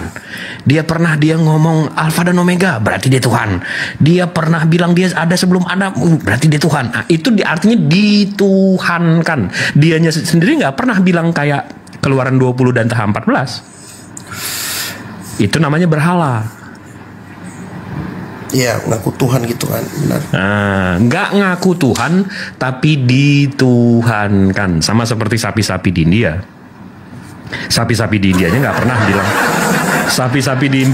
Dia pernah ngomong Alfa dan Omega, berarti dia Tuhan. Dia pernah bilang dia ada sebelum ada, berarti dia Tuhan. Nah, itu artinya dituhankan. Dianya sendiri nggak pernah bilang kayak Keluaran 20 dan Taha 14. Itu namanya berhala.
Iya, ngaku Tuhan gitu kan, benar.
Nah, nggak ngaku Tuhan, tapi dituhankan. Sama seperti sapi-sapi di India. Sapi-sapi di Indianya nggak pernah bilang. Sapi-sapi di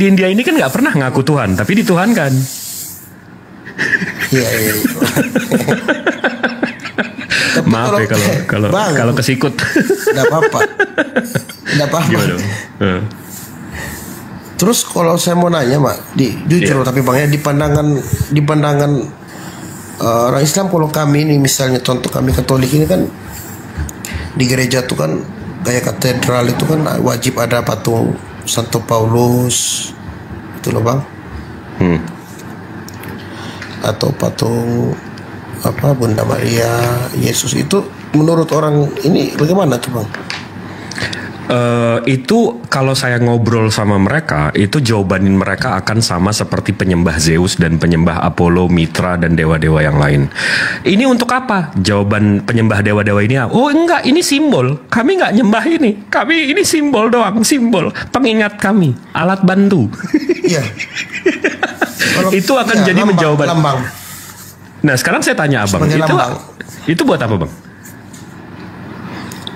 India ini kan nggak pernah ngaku Tuhan, tapi dituhankan.
Iya.
Maaf ya kalau kesikut.
Nggak apa-apa.
Gimana?
Terus kalau saya mau nanya, Mak, jujur tapi Bang ya, di pandangan orang Islam, kalau kami ini misalnya contoh kami Katolik ini kan di gereja tuh kan kayak katedral itu kan wajib ada patung Santo Paulus itu loh, Bang. Atau patung Bunda Maria, Yesus. Itu menurut orang ini bagaimana tuh, Bang?
Itu kalau saya ngobrol sama mereka, itu jawabanin mereka akan sama seperti penyembah Zeus dan penyembah Apollo, Mitra dan dewa-dewa yang lain. Ini untuk apa? Jawaban penyembah dewa-dewa ini, oh enggak, ini simbol. Kami enggak nyembah ini. Kami ini simbol doang, simbol pengingat kami, alat bantu. Iya. Itu akan jadi jawaban.
Lambang.
Nah, sekarang saya tanya Abang, itu buat apa, Bang?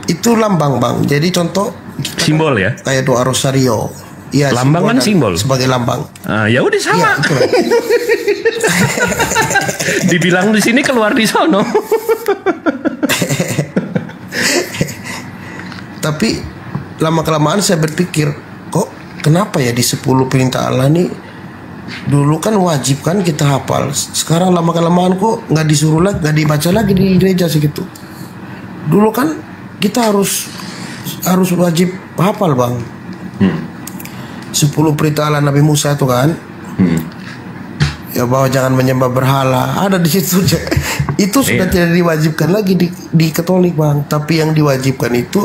Itu lambang, Bang. Jadi contoh
simbol ya,
kayak doa rosario. Iya,
lambang kan simbol
sebagai lambang.
Ya udah sama. Ya, dibilang di sini keluar di sono.
Tapi lama kelamaan saya berpikir, kok kenapa ya di 10 perintah Allah nih dulu kan wajib kan kita hafal, sekarang lama-kelamaan kok nggak disuruh lagi, nggak dibaca lagi di gereja segitu. Dulu kan kita harus wajib hafal bang. 10 perintah Allah Nabi Musa itu kan, ya bahwa jangan menyembah berhala, ada di situ. Itu sudah tidak diwajibkan lagi di Katolik bang, tapi yang diwajibkan itu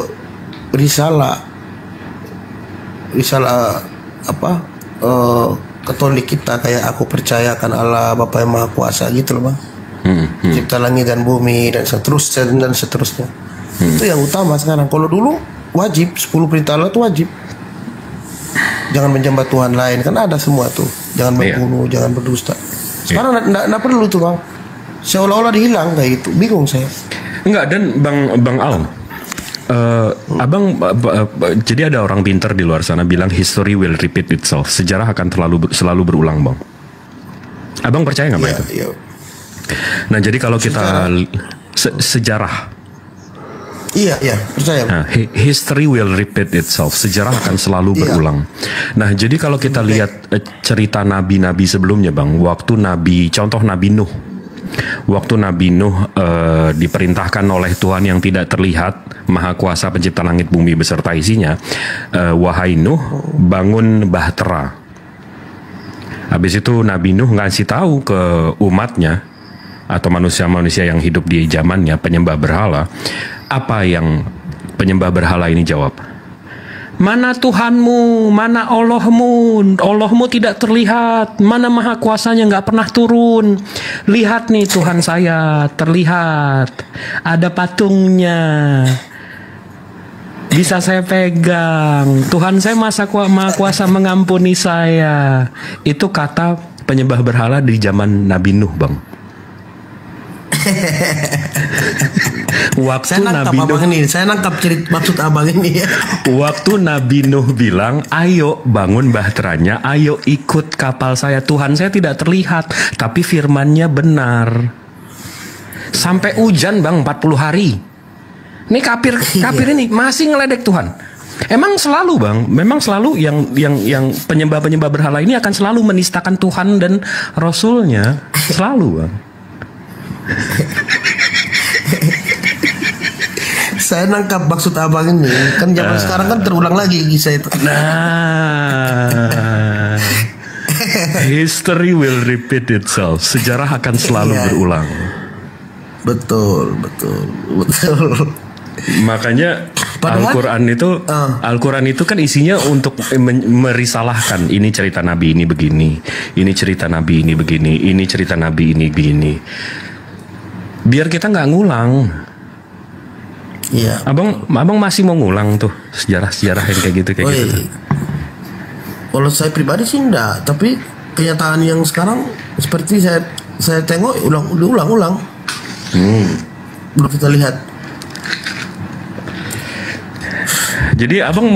risalah apa Katolik kita, kayak aku percayakan Allah Bapa yang Maha Kuasa gitu loh bang. Cipta langit dan bumi dan seterusnya. Itu yang utama sekarang. Kalau dulu wajib 10 perintah Allah itu wajib. Jangan menyembah Tuhan lain, kan ada semua tuh. Jangan membunuh, jangan berdusta. Sekarang nggak perlu tuh bang. Seolah-olah dihilang kayak gitu. Bingung saya.
Enggak, dan Bang Al, abang jadi ada orang pintar di luar sana bilang history will repeat itself. Sejarah akan selalu berulang bang. Abang percaya nggak itu?
Iya.
Nah jadi kalau kita sejarah.
Iya, percaya.
Nah, history will repeat itself. Sejarah akan selalu berulang. Nah, jadi kalau kita lihat cerita nabi-nabi sebelumnya, bang, contoh Nabi Nuh. Waktu Nabi Nuh diperintahkan oleh Tuhan yang tidak terlihat, Maha Kuasa Pencipta langit bumi beserta isinya, wahai Nuh, bangun bahtera. Habis itu Nabi Nuh ngasih tahu ke umatnya atau manusia-manusia yang hidup di zamannya penyembah berhala. Apa yang penyembah berhala ini jawab? Mana Tuhanmu, mana Allahmu? Allahmu tidak terlihat. Mana Maha Kuasanya nggak pernah turun. Lihat nih Tuhan saya terlihat. Ada patungnya. Bisa saya pegang. Tuhan saya Maha Kuasa mengampuni saya. Itu kata penyembah berhala di zaman Nabi Nuh, bang. Waktu
saya nangkap cerita maksud abang ini ya.
Waktu Nabi Nuh bilang, ayo bangun bahteranya, ayo ikut kapal saya. Tuhan saya tidak terlihat, tapi firmannya benar. Sampai hujan bang 40 hari. Ini kafir ini masih ngeledek Tuhan. Emang selalu bang, memang selalu yang penyembah berhala ini akan selalu menistakan Tuhan dan Rasulnya, selalu bang.
Saya nangkap maksud abang ini. Kan zaman sekarang kan terulang lagi kisah itu.
Nah, history will repeat itself. Sejarah akan selalu berulang.
Betul.
Makanya Al-Quran itu kan isinya untuk merisalahkan. Ini cerita Nabi ini begini, ini cerita Nabi ini begini, ini cerita Nabi ini begini. Biar kita nggak ngulang.
Iya.
Abang masih mau ngulang tuh sejarah-sejarah yang kayak gitu.
Kalau saya pribadi sih enggak, tapi kenyataan yang sekarang seperti saya tengok ulang. Belum kita lihat.
Jadi abang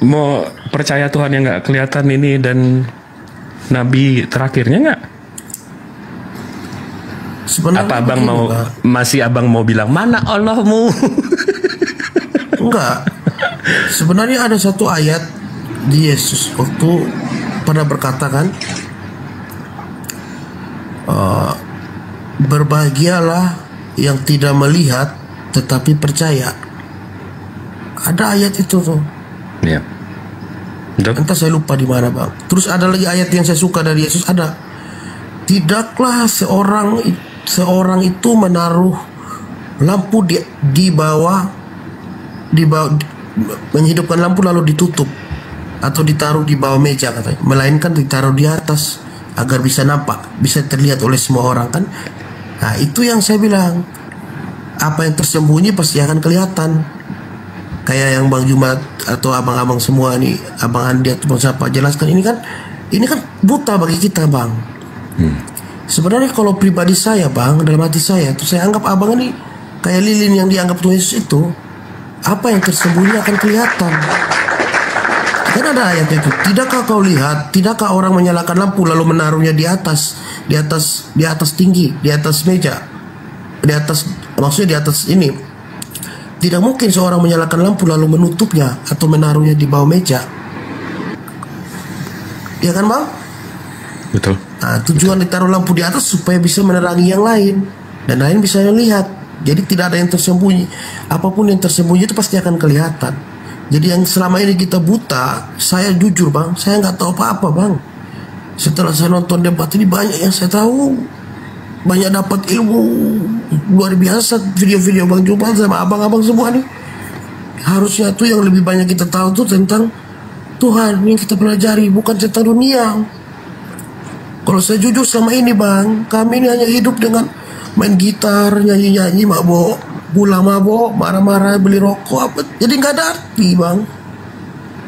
mau percaya Tuhan yang nggak kelihatan ini dan Nabi terakhirnya nggak? Apa abang abang mau bilang mana Allahmu?
Enggak. Sebenarnya ada satu ayat di Yesus waktu pernah berkata kan, berbahagialah yang tidak melihat tetapi percaya. Ada ayat itu tuh.
Iya.
Entah saya lupa di mana bang. Terus ada lagi ayat yang saya suka dari Yesus, ada. Tidaklah seorang itu menaruh lampu di bawah menghidupkan lampu lalu ditutup atau ditaruh di bawah meja katanya, melainkan ditaruh di atas agar bisa nampak, bisa terlihat oleh semua orang kan. Nah itu yang saya bilang, apa yang tersembunyi pasti akan kelihatan. Kayak yang Bang Jumat atau abang-abang semua nih, Abang Andi atau Bang siapa jelaskan, ini kan buta bagi kita bang. Sebenarnya kalau pribadi saya bang, dalam hati saya tuh saya anggap abang ini kayak lilin yang dianggap Tuhan Yesus itu. Apa yang tersembunyi akan kelihatan. Kan ada ayat itu. Tidakkah kau lihat? Tidakkah orang menyalakan lampu lalu menaruhnya di atas tinggi, di atas meja, maksudnya di atas ini. Tidak mungkin seorang menyalakan lampu lalu menutupnya atau menaruhnya di bawah meja. Ya kan bang?
Betul.
Nah, tujuan ditaruh lampu di atas supaya bisa menerangi yang lain, dan lain bisa melihat. Jadi tidak ada yang tersembunyi. Apapun yang tersembunyi itu pasti akan kelihatan. Jadi yang selama ini kita buta, saya jujur bang, saya nggak tahu apa-apa bang. Setelah saya nonton debat ini banyak yang saya tahu, banyak dapat ilmu luar biasa. Video-video Bang Jubal sama abang-abang semua nih, harusnya tuh yang lebih banyak kita tahu tuh tentang Tuhan yang kita pelajari, bukan tentang dunia. Kalau saya jujur sama ini bang, kami ini hanya hidup dengan main gitar, nyanyi-nyanyi, mabok, pulang mabok, marah-marah, beli rokok apa. Jadi nggak ada arti bang.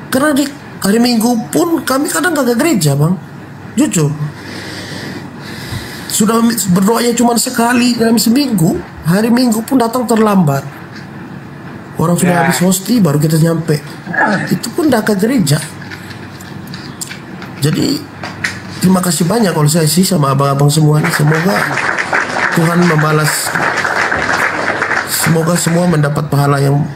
Karena di hari Minggu pun kami kadang nggak ke gereja bang, jujur. Sudah berdoanya cuma sekali dalam seminggu, hari Minggu pun datang terlambat. Orang sudah habis hosti baru kita nyampe. Itu pun nggak ke gereja. Jadi terima kasih banyak kalau saya sih sama abang-abang semua. Semoga Tuhan membalas. Semoga semua mendapat pahala yang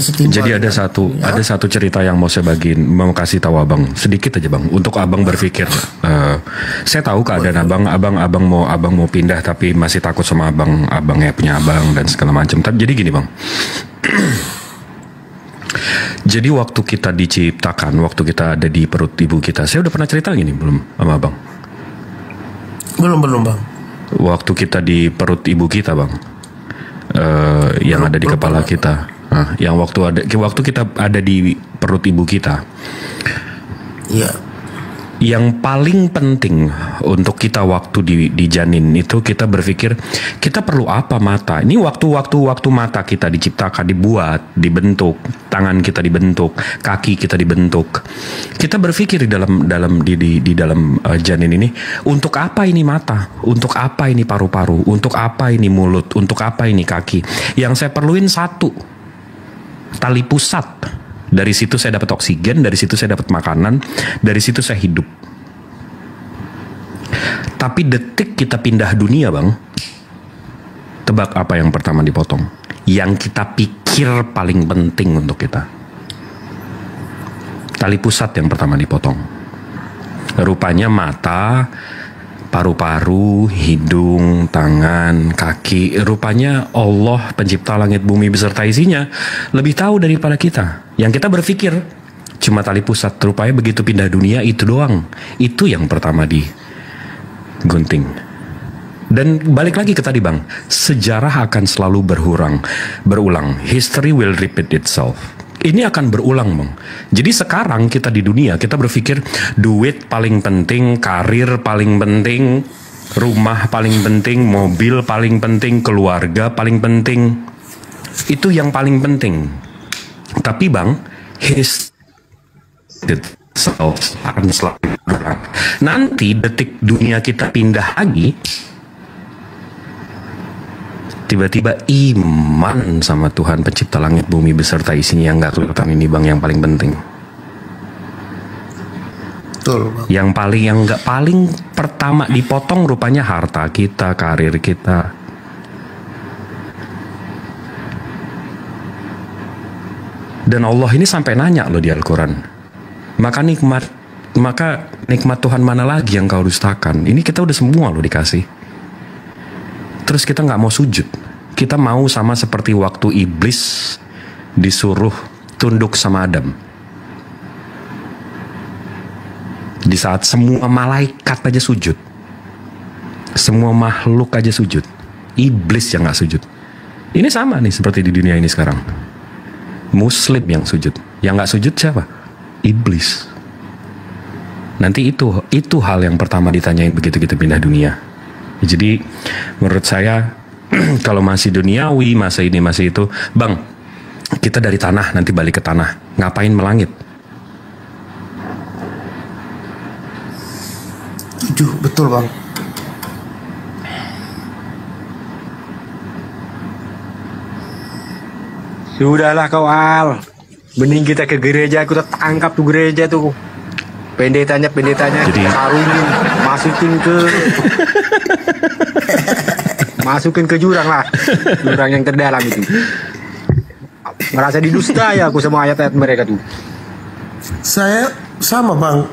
setimpal.
Jadi ada satu cerita yang mau saya bagiin, mau kasih tahu abang sedikit aja bang, untuk abang berpikir. Saya tahu keadaan abang mau pindah tapi masih takut sama abangnya punya abang dan segala macam. Tapi jadi gini bang. Jadi waktu kita diciptakan, waktu kita ada di perut ibu kita, saya udah pernah cerita gini belum sama abang?
Belum bang. Waktu
kita di perut ibu kita bang, yang ada di kepala kita, yang waktu kita ada di perut ibu kita,
iya.
Yang paling penting untuk kita waktu di janin itu kita berpikir kita perlu apa mata. Ini waktu mata kita diciptakan, dibuat, dibentuk, tangan kita dibentuk, kaki kita dibentuk. Kita berpikir di dalam janin ini, untuk apa ini mata? Untuk apa ini paru-paru? Untuk apa ini mulut? Untuk apa ini kaki? Yang saya perluin satu, tali pusat. Dari situ saya dapat oksigen, dari situ saya dapat makanan, dari situ saya hidup. Tapi detik kita pindah dunia bang, tebak apa yang pertama dipotong? Yang kita pikir paling penting untuk kita. Tali pusat yang pertama dipotong. Rupanya mata, paru-paru, hidung, tangan, kaki. Rupanya Allah pencipta langit bumi beserta isinya lebih tahu daripada kita. Yang kita berpikir cuma tali pusat, rupanya begitu pindah dunia itu doang. Itu yang pertama digunting. Dan balik lagi ke tadi bang, sejarah akan selalu berulang. History will repeat itself. Ini akan berulang bang. Jadi sekarang kita di dunia, kita berpikir duit paling penting, karir paling penting, rumah paling penting, mobil paling penting, keluarga paling penting. Itu yang paling penting. Tapi bang, itself akan selalu berulang. Nanti detik dunia kita pindah lagi, tiba-tiba iman sama Tuhan pencipta langit bumi beserta isinya yang gak kelihatan ini bang yang paling penting.
Betul bang.
Yang paling pertama dipotong rupanya harta kita, karir kita. Dan Allah ini sampai nanya loh di Al-Quran, maka nikmat Tuhan mana lagi yang kau dustakan? Ini kita udah semua loh dikasih. Terus kita nggak mau sujud. Kita mau sama seperti waktu iblis disuruh tunduk sama Adam. Di saat semua malaikat aja sujud, semua makhluk aja sujud, iblis yang nggak sujud. Ini sama nih seperti di dunia ini sekarang. Muslim yang sujud, yang nggak sujud siapa? Iblis. Nanti itu hal yang pertama ditanyain begitu kita pindah dunia. Jadi menurut saya kalau masih duniawi, masa ini masih itu, bang, kita dari tanah nanti balik ke tanah, ngapain melangit?
Betul bang.
Sudahlah kau Al, mending kita ke gereja, aku tangkap tuh gereja tuh. Pendetanya sarungin, masukin ke jurang lah, jurang yang terdalam itu. Merasa didusta ya aku sama ayat-ayat mereka tuh.
Saya sama bang,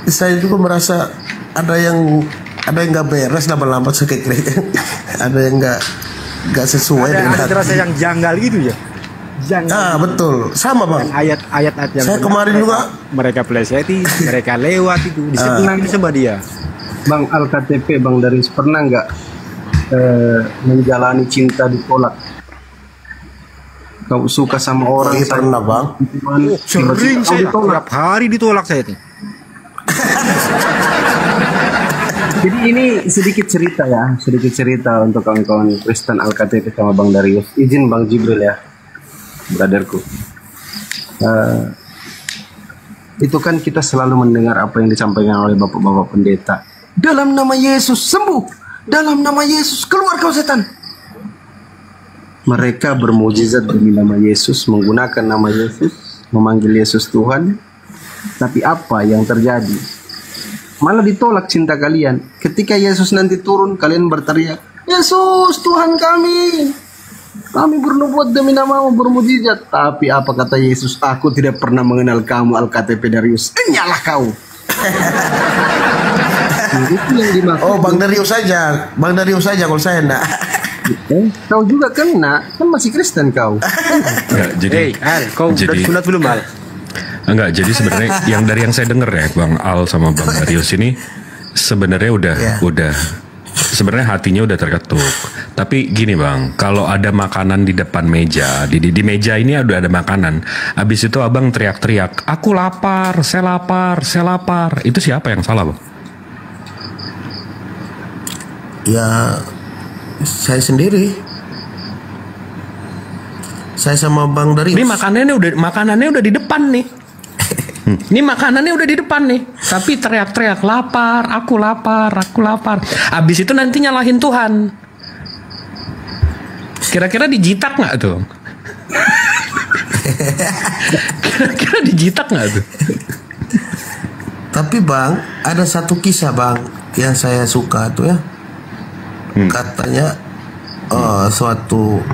saya juga merasa ada yang nggak beres lambat-lambat sakit ada yang nggak sesuai dengan
ada rasa yang janggal gitu ya.
Betul, sama bang.
Ayat-ayat yang
saya kemarin juga
mereka plesetin, mereka lewat itu disebut sama dia.
Bang Al-KTP, Bang Darius pernah nggak menjalani cinta ditolak? Kau suka sama orang?
Pernah bang.
Sering saya tiap hari ditolak saya itu.
Jadi ini sedikit cerita untuk kawan-kawan Kristen Al-KTP sama Bang Darius. Izin Bang Jibril ya, brotherku. Itu kan kita selalu mendengar apa yang disampaikan oleh bapak-bapak pendeta. Dalam nama Yesus sembuh, dalam nama Yesus keluar kau setan. Mereka bermujizat demi nama Yesus, menggunakan nama Yesus, memanggil Yesus Tuhan. Tapi apa yang terjadi? Malah ditolak cinta kalian. Ketika Yesus nanti turun, kalian berteriak, Yesus Tuhan kami bernubuat demi namamu, bermujizat. Tapi apa kata Yesus? Aku tidak pernah mengenal kamu Al-KTP Darius. Enyalah kau.
Bang Darius saja kalau saya enggak.
Kau juga kena, kan masih Kristen kau.
Enggak, jadi
kau udah sunat belum, Al?
Enggak, jadi sebenarnya dari yang saya dengar ya, Bang Al sama Bang Darius ini sebenarnya udah sebenarnya hatinya udah terketuk. Tapi gini Bang, kalau ada makanan di depan meja, di meja ini ada makanan. Habis itu Abang teriak-teriak, "Aku lapar, saya lapar, saya lapar." Itu siapa yang salah, Bang?
Ya, saya sendiri. Saya sama Bang Darius.
Ini makanannya udah di depan nih. Ini makanannya udah di depan nih, tapi teriak-teriak lapar, aku lapar, aku lapar. Abis itu nanti nyalahin Tuhan. Kira-kira dijitak nggak tuh? Kira-kira dijitak nggak tuh?
Tapi Bang, ada satu kisah Bang yang saya suka tuh ya. Katanya suatu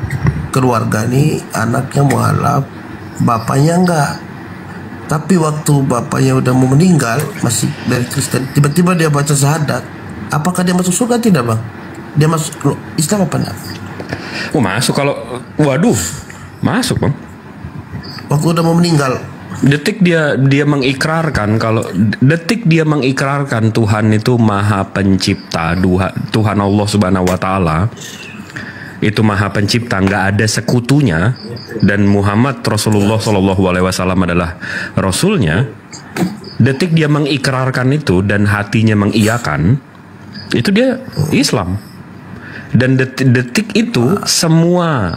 keluarga nih anaknya mualaf, bapaknya enggak. Tapi waktu bapaknya udah mau meninggal, masih dari Kristen, tiba-tiba dia baca syahadat. Apakah dia masuk surga tidak Bang? Dia masuk Islam apa enggak?
Masuk masuk Bang.
Waktu udah mau meninggal.
Detik dia mengikrarkan Tuhan itu Maha Pencipta, Tuhan Allah Subhanahu wa taala. Itu Maha Pencipta, nggak ada sekutunya, dan Muhammad Rasulullah SAW adalah Rasulnya. Detik dia mengikrarkan itu dan hatinya mengiyakan, itu dia Islam. Dan detik itu semua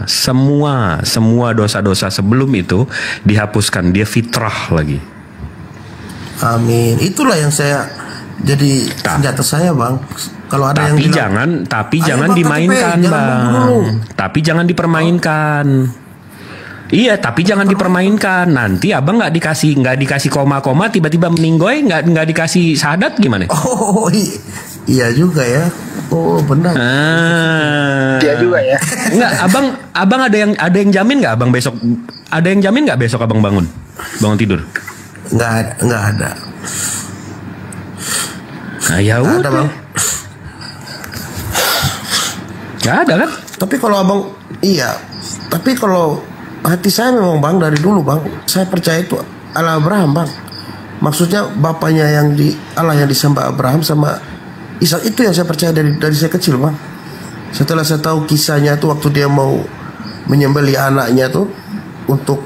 dosa-dosa sebelum itu dihapuskan, dia fitrah lagi.
Amin. Itulah yang saya jadi senjata saya Bang. Kalau ada yang bilang,
jangan dimainkan Bang. Tapi jangan dipermainkan. Iya, tapi jangan dipermainkan. Nanti Abang nggak dikasih koma-koma, tiba-tiba meninggoy, nggak dikasih syahadat gimana?
Oh iya juga ya. Oh benar.
Iya juga ya.
Enggak, Abang ada yang jamin nggak Abang besok? Ada yang jamin nggak besok Abang bangun tidur?
Nggak ada.
Nah ya udah.
Ada Bang.
Nggak ada kan?
Tapi kalau Abang, iya. Tapi kalau hati saya memang Bang dari dulu Bang, saya percaya itu Allah Abraham Bang. Maksudnya bapaknya Allah yang disembah Abraham sama Ishak, itu yang saya percaya dari saya kecil Bang. Setelah saya tahu kisahnya tuh waktu dia mau menyembelih anaknya tuh untuk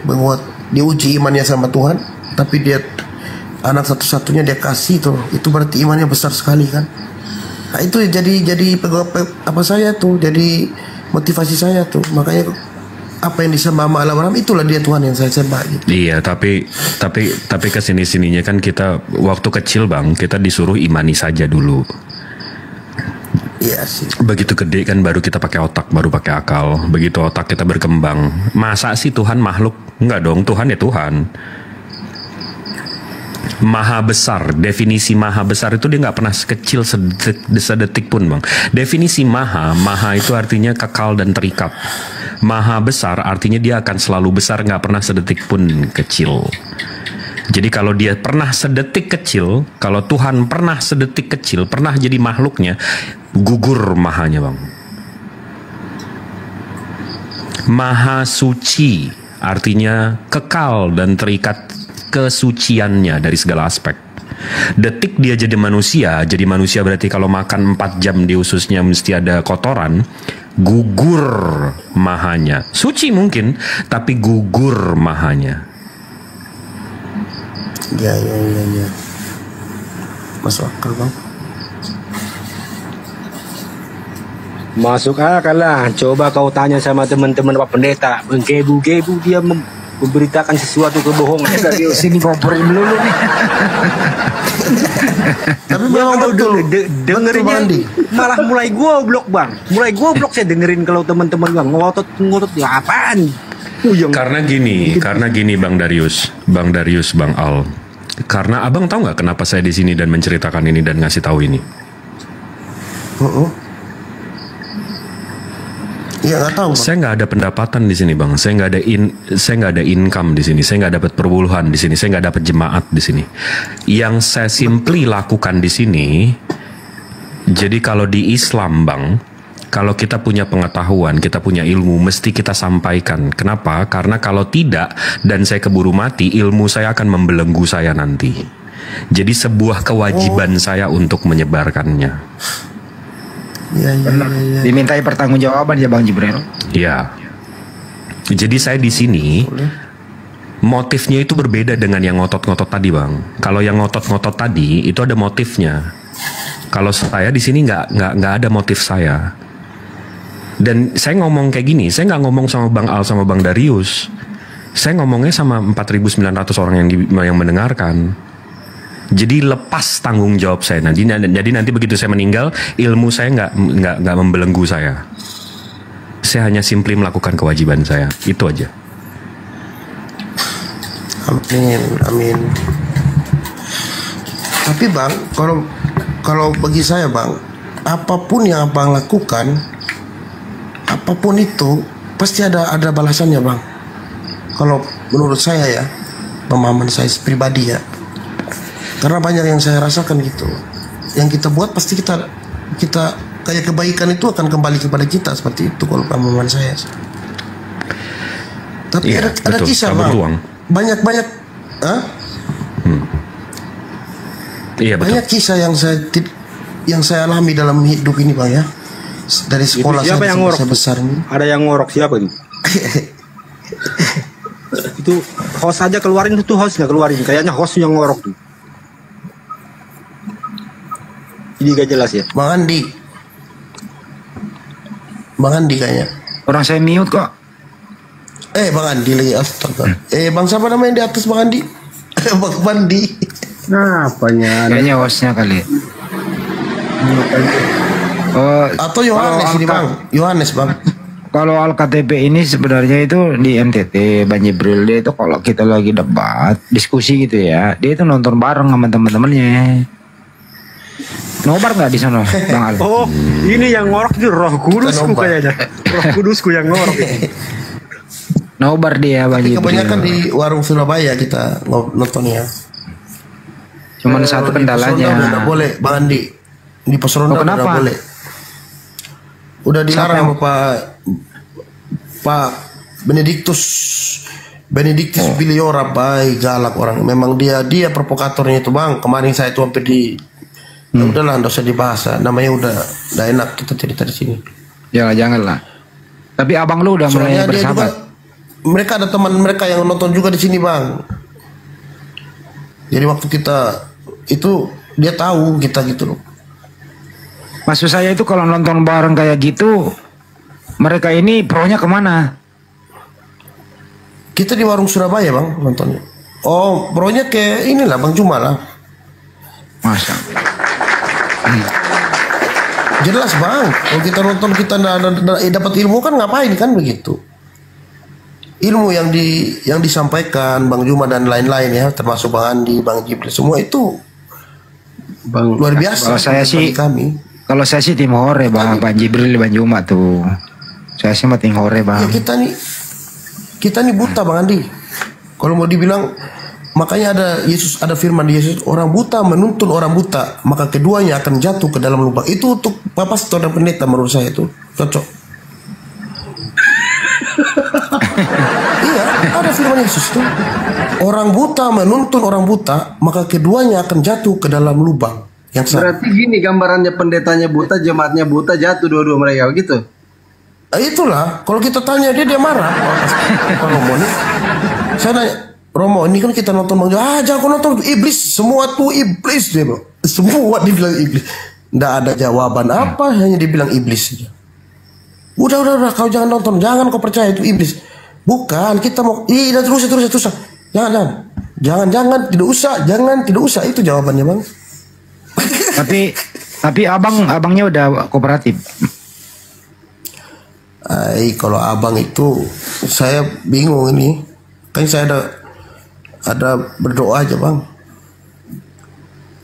menguat, diuji imannya sama Tuhan, tapi dia anak satu-satunya dia kasih tuh, itu berarti imannya besar sekali kan. Nah itu jadi apa saya tuh, jadi motivasi saya tuh. Makanya apa yang disembah Allah Abraham itulah dia Tuhan yang saya sembah gitu.
Iya, tapi kesini-sininya kan kita waktu kecil Bang, kita disuruh imani saja dulu.
Iya sih.
Begitu gede kan baru kita pakai otak, baru pakai akal. Begitu otak kita berkembang, masa sih Tuhan makhluk? Enggak dong, Tuhan ya Tuhan. Maha besar, definisi maha besar itu dia nggak pernah sekecil sedetik pun Bang. Definisi maha itu artinya kekal dan terikat. Maha besar artinya dia akan selalu besar, nggak pernah sedetik pun kecil. Jadi kalau dia pernah sedetik kecil, kalau Tuhan pernah sedetik kecil, pernah jadi makhluknya, gugur mahanya bang. Maha suci artinya kekal dan terikat kesuciannya dari segala aspek. Detik dia jadi manusia berarti kalau makan 4 jam di ususnya mesti ada kotoran, gugur mahanya. Suci mungkin, tapi gugur mahanya.
Ya. Masuk akal bang.
Masuk akal lah. Coba kau tanya sama teman-teman Pak Pendeta, menggebu-gebu dia memberitakan sesuatu kebohongan. Dari sini komporin melulu nih.
Tapi memang betul.
Dengerinnya malah mulai goblok bang. Mulai goblok saya dengerin kalau teman-teman bang ngotot ya apaan?
Karena gini Bang Darius, Bang Al. Karena abang tahu nggak kenapa saya di sini dan menceritakan ini dan ngasih tahu ini?
Iya nggak tahu.
Saya nggak ada pendapatan di sini bang. Saya nggak ada income di sini. Saya nggak dapat perpuluhan di sini. Saya nggak dapat jemaat di sini. Yang saya simply lakukan di sini. Jadi kalau di Islam bang, kalau kita punya pengetahuan, kita punya ilmu, mesti kita sampaikan. Kenapa? Karena kalau tidak dan saya keburu mati, ilmu saya akan membelenggu saya nanti. Jadi sebuah kewajiban saya untuk menyebarkannya.
Ya. Dimintai pertanggungjawaban ya Bang Jibril.
Ya. Jadi saya di sini motifnya itu berbeda dengan yang ngotot-ngotot tadi bang. Kalau yang ngotot-ngotot tadi itu ada motifnya. Kalau saya di sini nggak ada motif saya. Dan saya ngomong kayak gini, saya nggak ngomong sama Bang Al sama Bang Darius. Saya ngomongnya sama 4.900 orang yang mendengarkan. Jadi lepas tanggung jawab saya nanti. Jadi nanti begitu saya meninggal, ilmu saya nggak membelenggu saya. Saya hanya simply melakukan kewajiban saya. Itu aja.
Amin. Tapi bang, kalau bagi saya bang, apapun yang abang lakukan, apapun itu pasti ada balasannya bang. Kalau menurut saya ya, pemahaman saya pribadi ya. Karena banyak yang saya rasakan gitu. Yang kita buat pasti kita kayak kebaikan itu akan kembali kepada kita, seperti itu kalau pemahaman saya. Tapi
iya,
ada kisah bang. Banyak.
Iya, betul.
Banyak kisah yang saya alami dalam hidup ini bang ya. Dari sekolah
siapa
saya
yang ngorok?
saya besar ini.
Ada yang ngorok siapa ini? Itu host aja keluarin, itu hostnya keluarin. Kayaknya host yang ngorok tuh. Ini gak jelas ya.
Bang Andi kayaknya.
Orang saya mute kok.
Bang Andi lagi astaga. Bang siapa namanya di atas Bang Andi? Bang Bandi.
Nah, apanya?
Kayaknya hostnya kali.
Atau Yohanes ini bang. Yohanes bang.
Kalau Al-KTP ini sebenarnya itu di MTT Bang Jibril, dia itu kalau kita lagi debat, diskusi gitu ya, dia itu nonton bareng sama teman-temannya. Nobar nggak di sana, Bang Al?
Oh, ini yang ngorok itu Roh Kudusku kayaknya. Roh Kudusku yang ngorok.
Nobar dia Bang Jibril.
Kebanyakan di warung Surabaya kita nontonnya.
Cuman satu kendalanya.
Udah boleh Bang Andi. Di pos ronda udah boleh. Udah dilarang sama Pak Benediktus Biliora, baik galak orang. Memang dia provokatornya itu bang. Kemarin saya tuh hampir udahlah nggak usah dibahas. Namanya udah enak kita cerita di sini.
Janganlah. Tapi abang lu udah mulai bersahabat.
Mereka ada teman mereka yang nonton juga di sini bang. Jadi waktu kita itu dia tahu kita gitu loh.
Maksud saya itu kalau nonton bareng kayak gitu, mereka ini pronya kemana?
Kita di warung Surabaya bang nontonnya. Oh pronya kayak inilah Bang Juma lah.
Masa?
Jelas bang. Kalau kita nonton kita dapat ilmu kan ngapain kan begitu. Ilmu yang disampaikan Bang Juma dan lain-lain ya, termasuk Bang Andi, Bang Jibril, semua itu bang luar biasa.
Kalau saya sih tim hore bang Jibril, Bang Juma tuh. Saya sih mah tim hore bang.
Ya kita nih buta Bang Andi. Kalau mau dibilang makanya ada firman Yesus, orang buta menuntun orang buta, maka keduanya akan jatuh ke dalam lubang. Itu untuk pastor dan pendeta menurut saya itu cocok. Iya, ada firman Yesus tuh. Orang buta menuntun orang buta, maka keduanya akan jatuh ke dalam lubang. Yang
berarti gini gambarannya, pendetanya buta, jemaatnya buta, jatuh dua-dua mereka gitu.
Itulah, kalau kita tanya dia marah. Kalau Romo nih, saya nanya, Romo ini kan kita nonton, jangan kau nonton, iblis, semua tuh iblis dia bro. Semua dibilang iblis. Nggak ada jawaban apa, hanya dibilang iblis saja. Udah, kau jangan nonton, jangan kau percaya itu iblis. Bukan, kita mau, terus. Jangan, tidak usah, itu jawabannya bang.
Tapi abangnya udah kooperatif.
Kalau abang itu saya bingung ini. Kan saya ada berdoa aja bang.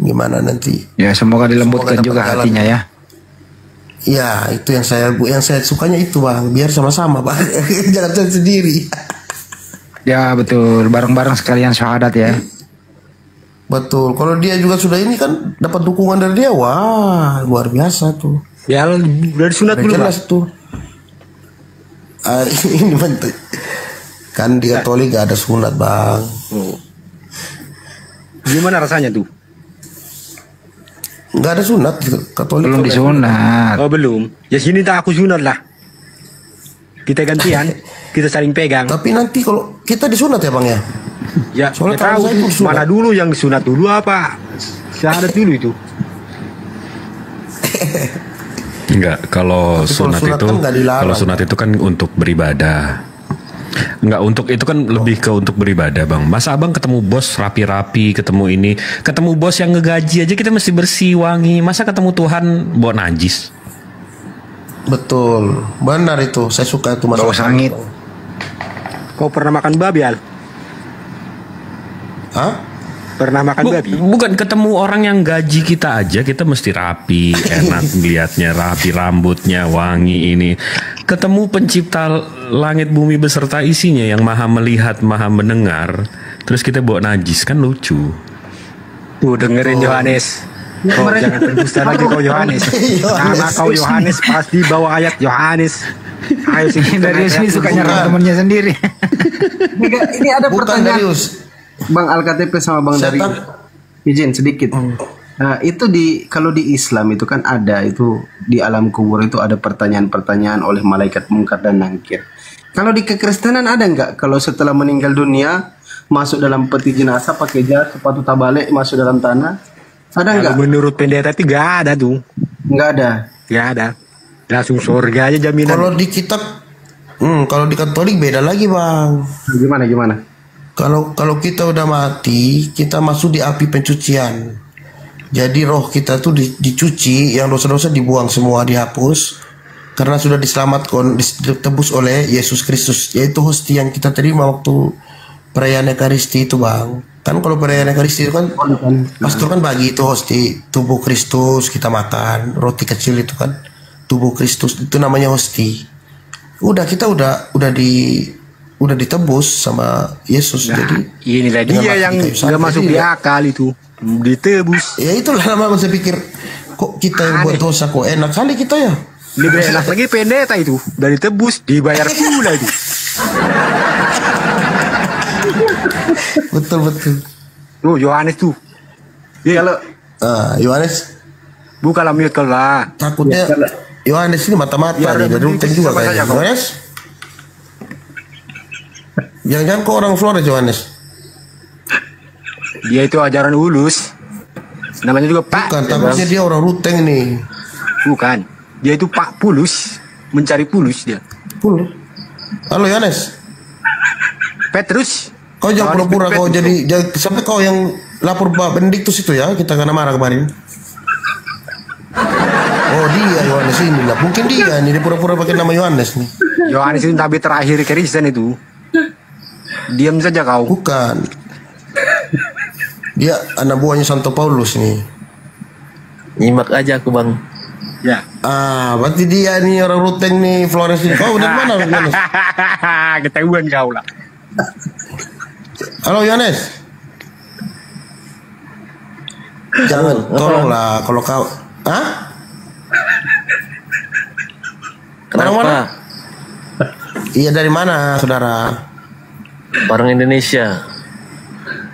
Gimana nanti?
Ya semoga dilembutkan juga hatinya ya.
Ya itu yang saya sukanya itu bang. Biar sama-sama bang. Jangan saya sendiri.
Ya betul, bareng-bareng sekalian syahadat ya.
Betul. Kalau dia juga sudah ini kan dapat dukungan dari dia, wah luar biasa tuh.
Ya udah disunat dulu
jelas tuh. Ini bentuk kan di Katolik gak ada sunat bang.
Gimana rasanya tuh?
Gak ada sunat di Katolik.
Belum disunat.
Oh belum. Ya sini tak aku sunat lah. Kita gantian, kita saling pegang.
Tapi nanti kalau kita disunat ya bang ya.
Ya soalnya tahu mana dulu yang disunat dulu apa? Syahadat dulu itu.
Enggak, kalau sunat itu kan untuk beribadah. Enggak, untuk itu kan lebih ke untuk beribadah bang. Masa abang ketemu bos rapi-rapi, ketemu bos yang ngegaji aja kita mesti bersih wangi. Masa ketemu Tuhan bawa najis?
Betul, benar itu. Saya suka itu
bau sangit. Kau pernah makan babi Al?
Hah?
Pernah makan babi?
Bukan, ketemu orang yang gaji kita aja kita mesti rapi, enak melihatnya, rapi rambutnya, wangi ini. Ketemu pencipta langit bumi beserta isinya yang maha melihat, maha mendengar, terus kita bawa najis, kan lucu.
Tuh dengerin Yohanes. Kau jangan berdusta lagi kau Yohanes. Nama kau Yohanes pasti bawa ayat Yohanes. Ayo sini
dari sini suka nyerang temannya sendiri.
Ini ada pertanyaan. Bang Al-KTP sama Bang Dari, izin sedikit. Nah, itu kalau di Islam itu kan ada itu di alam kubur itu ada pertanyaan-pertanyaan oleh malaikat mungkar dan nangkir. Kalau di kekristenan ada nggak? Kalau setelah meninggal dunia masuk dalam peti jenazah pakai jas, sepatu tabalik masuk dalam tanah, ada nggak?
Menurut pendeta itu nggak ada tuh.
Nggak ada.
Nggak ada. Langsung surga aja jaminan.
Kalau di kitab, kalau di Katolik beda lagi bang.
Gimana?
Kalau kita udah mati, kita masuk di api pencucian. Jadi roh kita tuh dicuci, yang dosa-dosa dibuang semua, dihapus. Karena sudah diselamatkan, ditebus oleh Yesus Kristus. Yaitu hostia yang kita terima waktu perayaan Ekaristi itu bang. Kan kalau perayaan Ekaristi itu kan, pastor kan bagi itu hostia, tubuh Kristus kita makan, roti kecil itu kan, tubuh Kristus itu namanya hostia. Udah kita udah ditebus sama Yesus. Nah,
jadi inilah dia yang nggak masuk di akal itu, ditebus.
Ya itulah nama saya pikir kok kita yang buat dosa kok enak kali kita ya.
Lebih enak lagi pendeta itu, dari tebus dibayar pula itu.
Betul.
Tuh Yohanes tuh.
Kalau
Yohanes
bukalah mute kalau lah.
Takutnya Yohanes ini mata-mata dari ruteng juga kayaknya. Yohanes jangan-jangan kok orang Flores Yohanes.
Dia itu ajaran ulus. Namanya juga Pak.
Bukan, takutnya dia orang ruteng nih.
Bukan. Dia itu Pak Pulus. Mencari Pulus dia.
Pulus. Halo Yohanes.
Petrus.
Kau jangan pura-pura kau jadi sampai kau yang lapor Pak Benediktus itu ya, kita kena marah kemarin. Oh dia Yohanes ini lah. Mungkin dia nih, dia pura-pura pakai nama Yohanes nih.
Yohanes itu nabi terakhir Kristen itu. Diam saja kau.
Bukan. Dia anak buahnya Santo Paulus nih.
Nyimak aja aku bang.
Ya.
Berarti dia nih orang ruteng nih Flores ini. Kau dari mana Yohanes?
Ketahuan kau lah.
Halo Yohanes. Jangan, tolonglah kalau kau, ah?
Kenapa?
Iya, dari mana, saudara?
Orang Indonesia.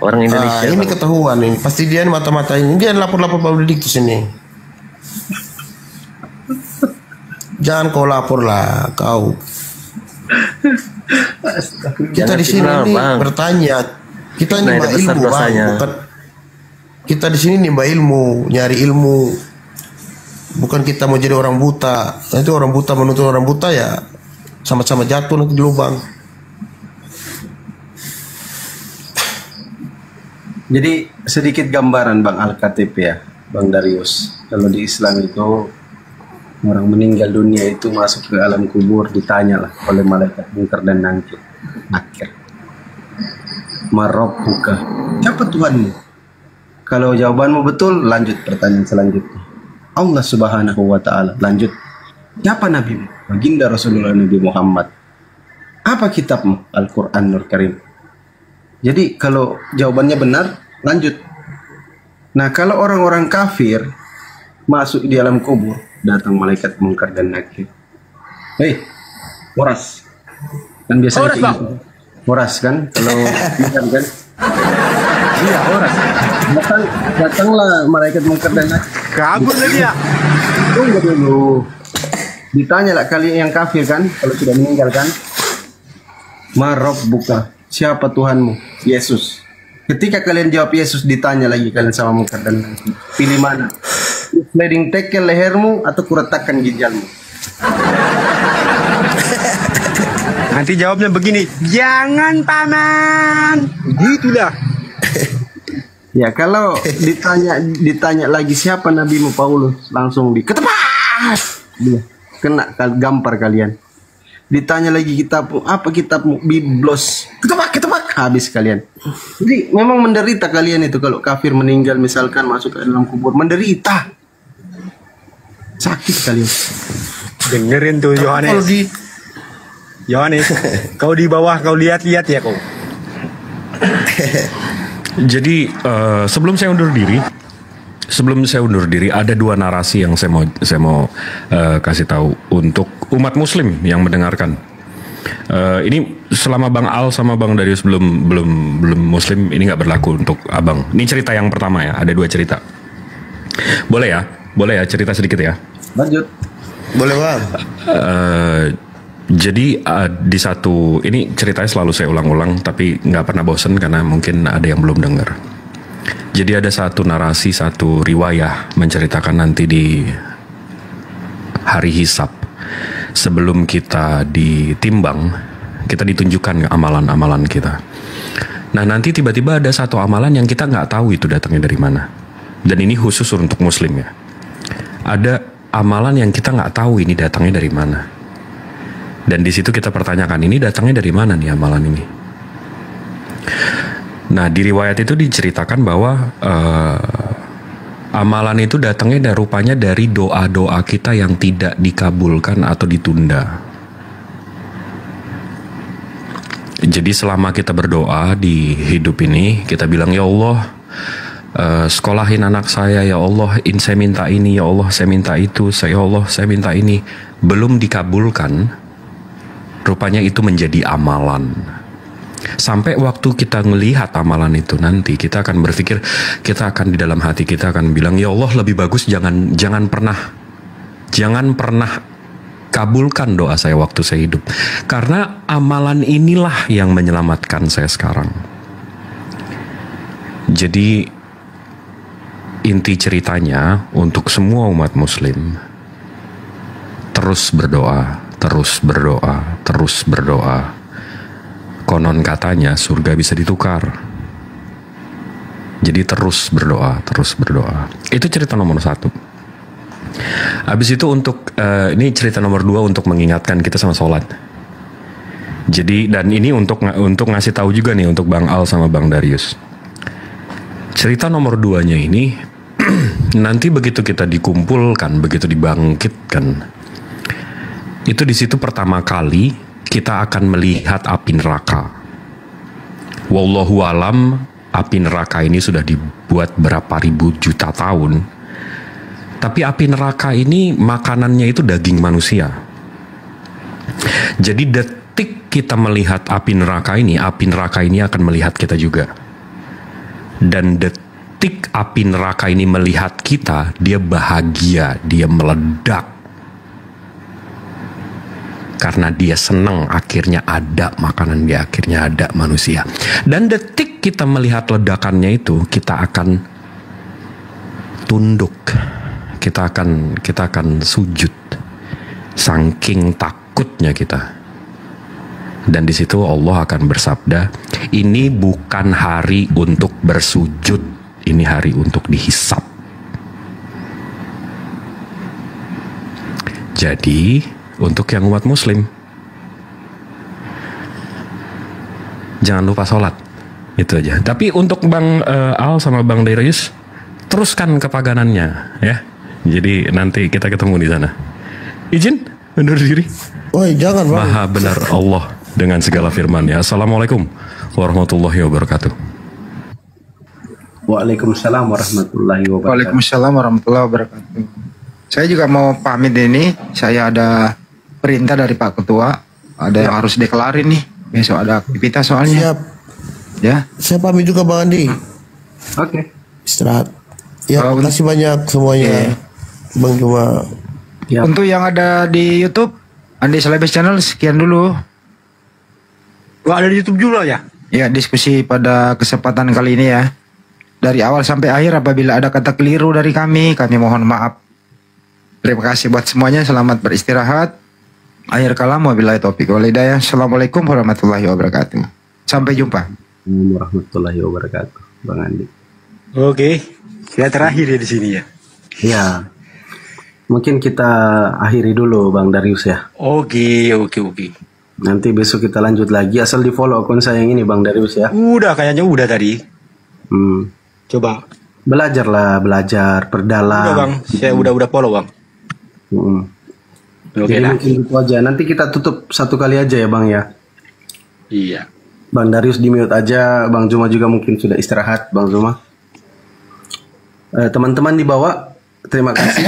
Orang Indonesia.
Ini ketahuan ini. Pasti dia mata-mata ini. Dia lapor-lapor Benediktus ini. Jangan kau lapor lah, kau. Kita di sini bertanya. Kita nimba ilmu, Bang. Bukan, kita di sini nimba ilmu, nyari ilmu. Bukan kita mau jadi orang buta. Nanti orang buta menuntut orang buta ya sama-sama jatuh nanti di lubang.
Jadi sedikit gambaran Bang Al-KTP ya, Bang Darius. Kalau di Islam itu orang meninggal dunia itu masuk ke alam kubur ditanya lah oleh malaikat Munkar dan Nakir. Marabbuka, siapa Tuhanmu? Kalau jawabanmu betul, lanjut pertanyaan selanjutnya. Allah Subhanahu wa Ta'ala. Lanjut, siapa nabimu? Baginda Rasulullah Nabi Muhammad. Apa kitabmu? Al-Quranul Karim. Jadi kalau jawabannya benar, lanjut. Nah, kalau orang-orang kafir masuk di alam kubur, datang malaikat Munkar dan Nakir. Hei, Moras. Kan biasanya
Moras, Bang.
gitu. Moras kan? Kalau kan? Iya, Moras. Datanglah malaikat Munkar dan Nakir.
Kabur lah dia.
Tunggu dulu. Ditanya lah kalian yang kafir kan, kalau sudah meninggal kan. Marabbuka, siapa Tuhanmu? Yesus. Ketika kalian jawab Yesus, ditanya lagi kalian sama Munkar dan Nakir. Pilih mana? Sliding tackle lehermu atau kuretakkan ginjalmu?
Nanti jawabnya begini, jangan paman. Gitulah.
Ya kalau ditanya lagi siapa nabimu Paulus, langsung diketepak. Dia kena gampar kalian. Ditanya lagi kitabmu, apa kitabmu? Biblos. Ketepak, habis kalian. Jadi memang menderita kalian itu kalau kafir meninggal misalkan masuk ke dalam kubur, menderita. Sakit kalian.
Dengerin tuh Yohanes. Yohanes, kau di bawah kau lihat-lihat ya kau.
Jadi sebelum saya undur diri, ada dua narasi yang saya mau kasih tahu untuk umat Muslim yang mendengarkan. Ini selama Bang Al sama Bang Darius belum Muslim, ini nggak berlaku untuk Abang. Ini cerita yang pertama ya, ada dua cerita. Boleh ya cerita sedikit ya.
Lanjut.
Boleh Bang.
Jadi di satu, ini ceritanya selalu saya ulang-ulang tapi nggak pernah bosen karena mungkin ada yang belum dengar. Jadi ada satu narasi, satu riwayah menceritakan nanti di hari hisab, sebelum kita ditimbang, kita ditunjukkan amalan-amalan kita. Nah nanti tiba-tiba ada satu amalan yang kita nggak tahu itu datangnya dari mana. Dan ini khusus untuk Muslim ya. Ada amalan yang kita nggak tahu ini datangnya dari mana. Dan di situ kita pertanyakan, ini datangnya dari mana nih amalan ini? Nah di riwayat itu diceritakan bahwa amalan itu datangnya rupanya dari doa-doa kita yang tidak dikabulkan atau ditunda. Jadi selama kita berdoa di hidup ini, kita bilang ya Allah, sekolahin anak saya, ya Allah, saya minta ini, ya Allah, saya minta itu, ya Allah, saya minta ini, belum dikabulkan. Rupanya itu menjadi amalan. Sampai waktu kita melihat amalan itu nanti, kita akan berpikir, kita akan di dalam hati kita akan bilang, ya Allah lebih bagus jangan pernah kabulkan doa saya waktu saya hidup. Karena amalan inilah yang menyelamatkan saya sekarang. Jadi inti ceritanya untuk semua umat Muslim, terus berdoa. Konon katanya surga bisa ditukar. Jadi terus berdoa. Itu cerita nomor 1. Habis itu untuk ini cerita nomor 2 untuk mengingatkan kita sama sholat. Jadi dan ini untuk ngasih tahu juga nih untuk Bang Al sama Bang Darius. Cerita nomor 2-nya ini nanti begitu kita dikumpulkan, begitu dibangkitkan, itu di situ pertama kali kita akan melihat api neraka. Wallahu alam, api neraka ini sudah dibuat berapa ribu juta tahun. Tapi api neraka ini makanannya itu daging manusia. Jadi detik kita melihat api neraka ini akan melihat kita juga. Dan detik api neraka ini melihat kita, dia bahagia, dia meledak. Karena dia senang akhirnya ada makanan, dia akhirnya ada manusia. Dan detik kita melihat ledakannya itu, kita akan tunduk. Kita akan sujud. Saking takutnya kita. Dan di situ Allah akan bersabda, ini bukan hari untuk bersujud, ini hari untuk dihisap. Jadi untuk yang umat muslim, jangan lupa sholat, itu aja. Tapi untuk Bang Al sama Bang Darius, teruskan kepaganannya ya. Jadi nanti kita ketemu di sana. Izin undur diri.
Woi, jangan Bang.
Maha benar Allah dengan segala firman-Nya. Assalamualaikum warahmatullahi wabarakatuh.
Waalaikumsalam warahmatullahi wabarakatuh.
Waalaikumsalam warahmatullahi wabarakatuh. Saya juga mau pamit ini. Saya ada perintah dari Pak Ketua. Ada yang harus dekelarin nih. Besok ada aktivitas soalnya.
Siap.
Ya.
Saya pamit juga Bang Andi.
Oke.
Istirahat. Ya, terima kasih banyak semuanya. Bang Juma.
Ya. Untuk yang ada di YouTube, Andi Salabes Channel, sekian dulu.
Wah, ada di YouTube juga ya?
Ya, diskusi pada kesempatan kali ini ya. Dari awal sampai akhir, apabila ada kata keliru dari kami mohon maaf. Terima kasih buat semuanya, selamat beristirahat. Akhir kalam, wabillahi taufiq wal hidayah. Assalamualaikum warahmatullahi wabarakatuh. Sampai jumpa.
Warahmatullahi wabarakatuh, Bang Andi.
Oke, saya terakhir ya di sini ya.
Ya, mungkin kita akhiri dulu Bang Darius ya.
Oke.
Nanti besok kita lanjut lagi. Asal di follow akun saya yang ini Bang Darius ya.
Udah, kayaknya udah tadi. Coba.
Belajar, perdalam.
Udah Bang, saya udah follow Bang. Oke,
jadi mungkin itu aja. Nanti kita tutup satu kali aja ya Bang ya.
Iya.
Bang Darius di mute aja. Bang Zuma juga mungkin sudah istirahat Bang Zuma. Teman-teman di bawah, terima kasih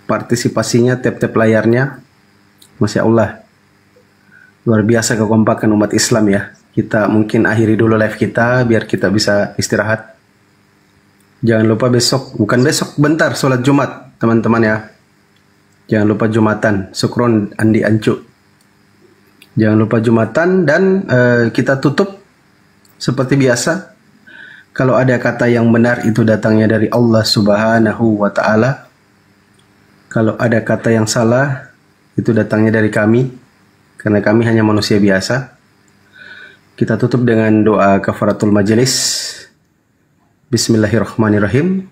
partisipasinya, tap layarnya. Masya Allah, luar biasa kekompakan umat Islam ya. Kita mungkin akhiri dulu live kita biar kita bisa istirahat. Jangan lupa bentar sholat Jumat teman-teman ya. Jangan lupa Jumatan, Sukron Andi Ancu. Jangan lupa Jumatan dan kita tutup seperti biasa. Kalau ada kata yang benar itu datangnya dari Allah Subhanahu wa Ta'ala. Kalau ada kata yang salah itu datangnya dari kami, karena kami hanya manusia biasa. Kita tutup dengan doa kafaratul majelis. Bismillahirrahmanirrahim.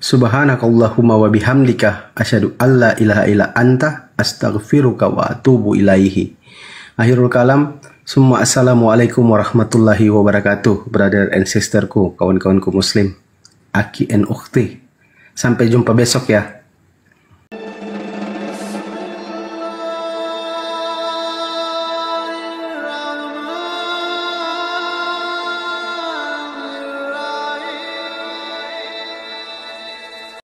Subhanakallahumma wa bihamdika asyhadu alla ilaha illa anta astaghfiruka wa atubu ilaihi. Akhirul kalam. Semua assalamualaikum warahmatullahi wabarakatuh, brother and sisterku, kawan-kawanku muslim, aki and ukhti. Sampai jumpa besok ya.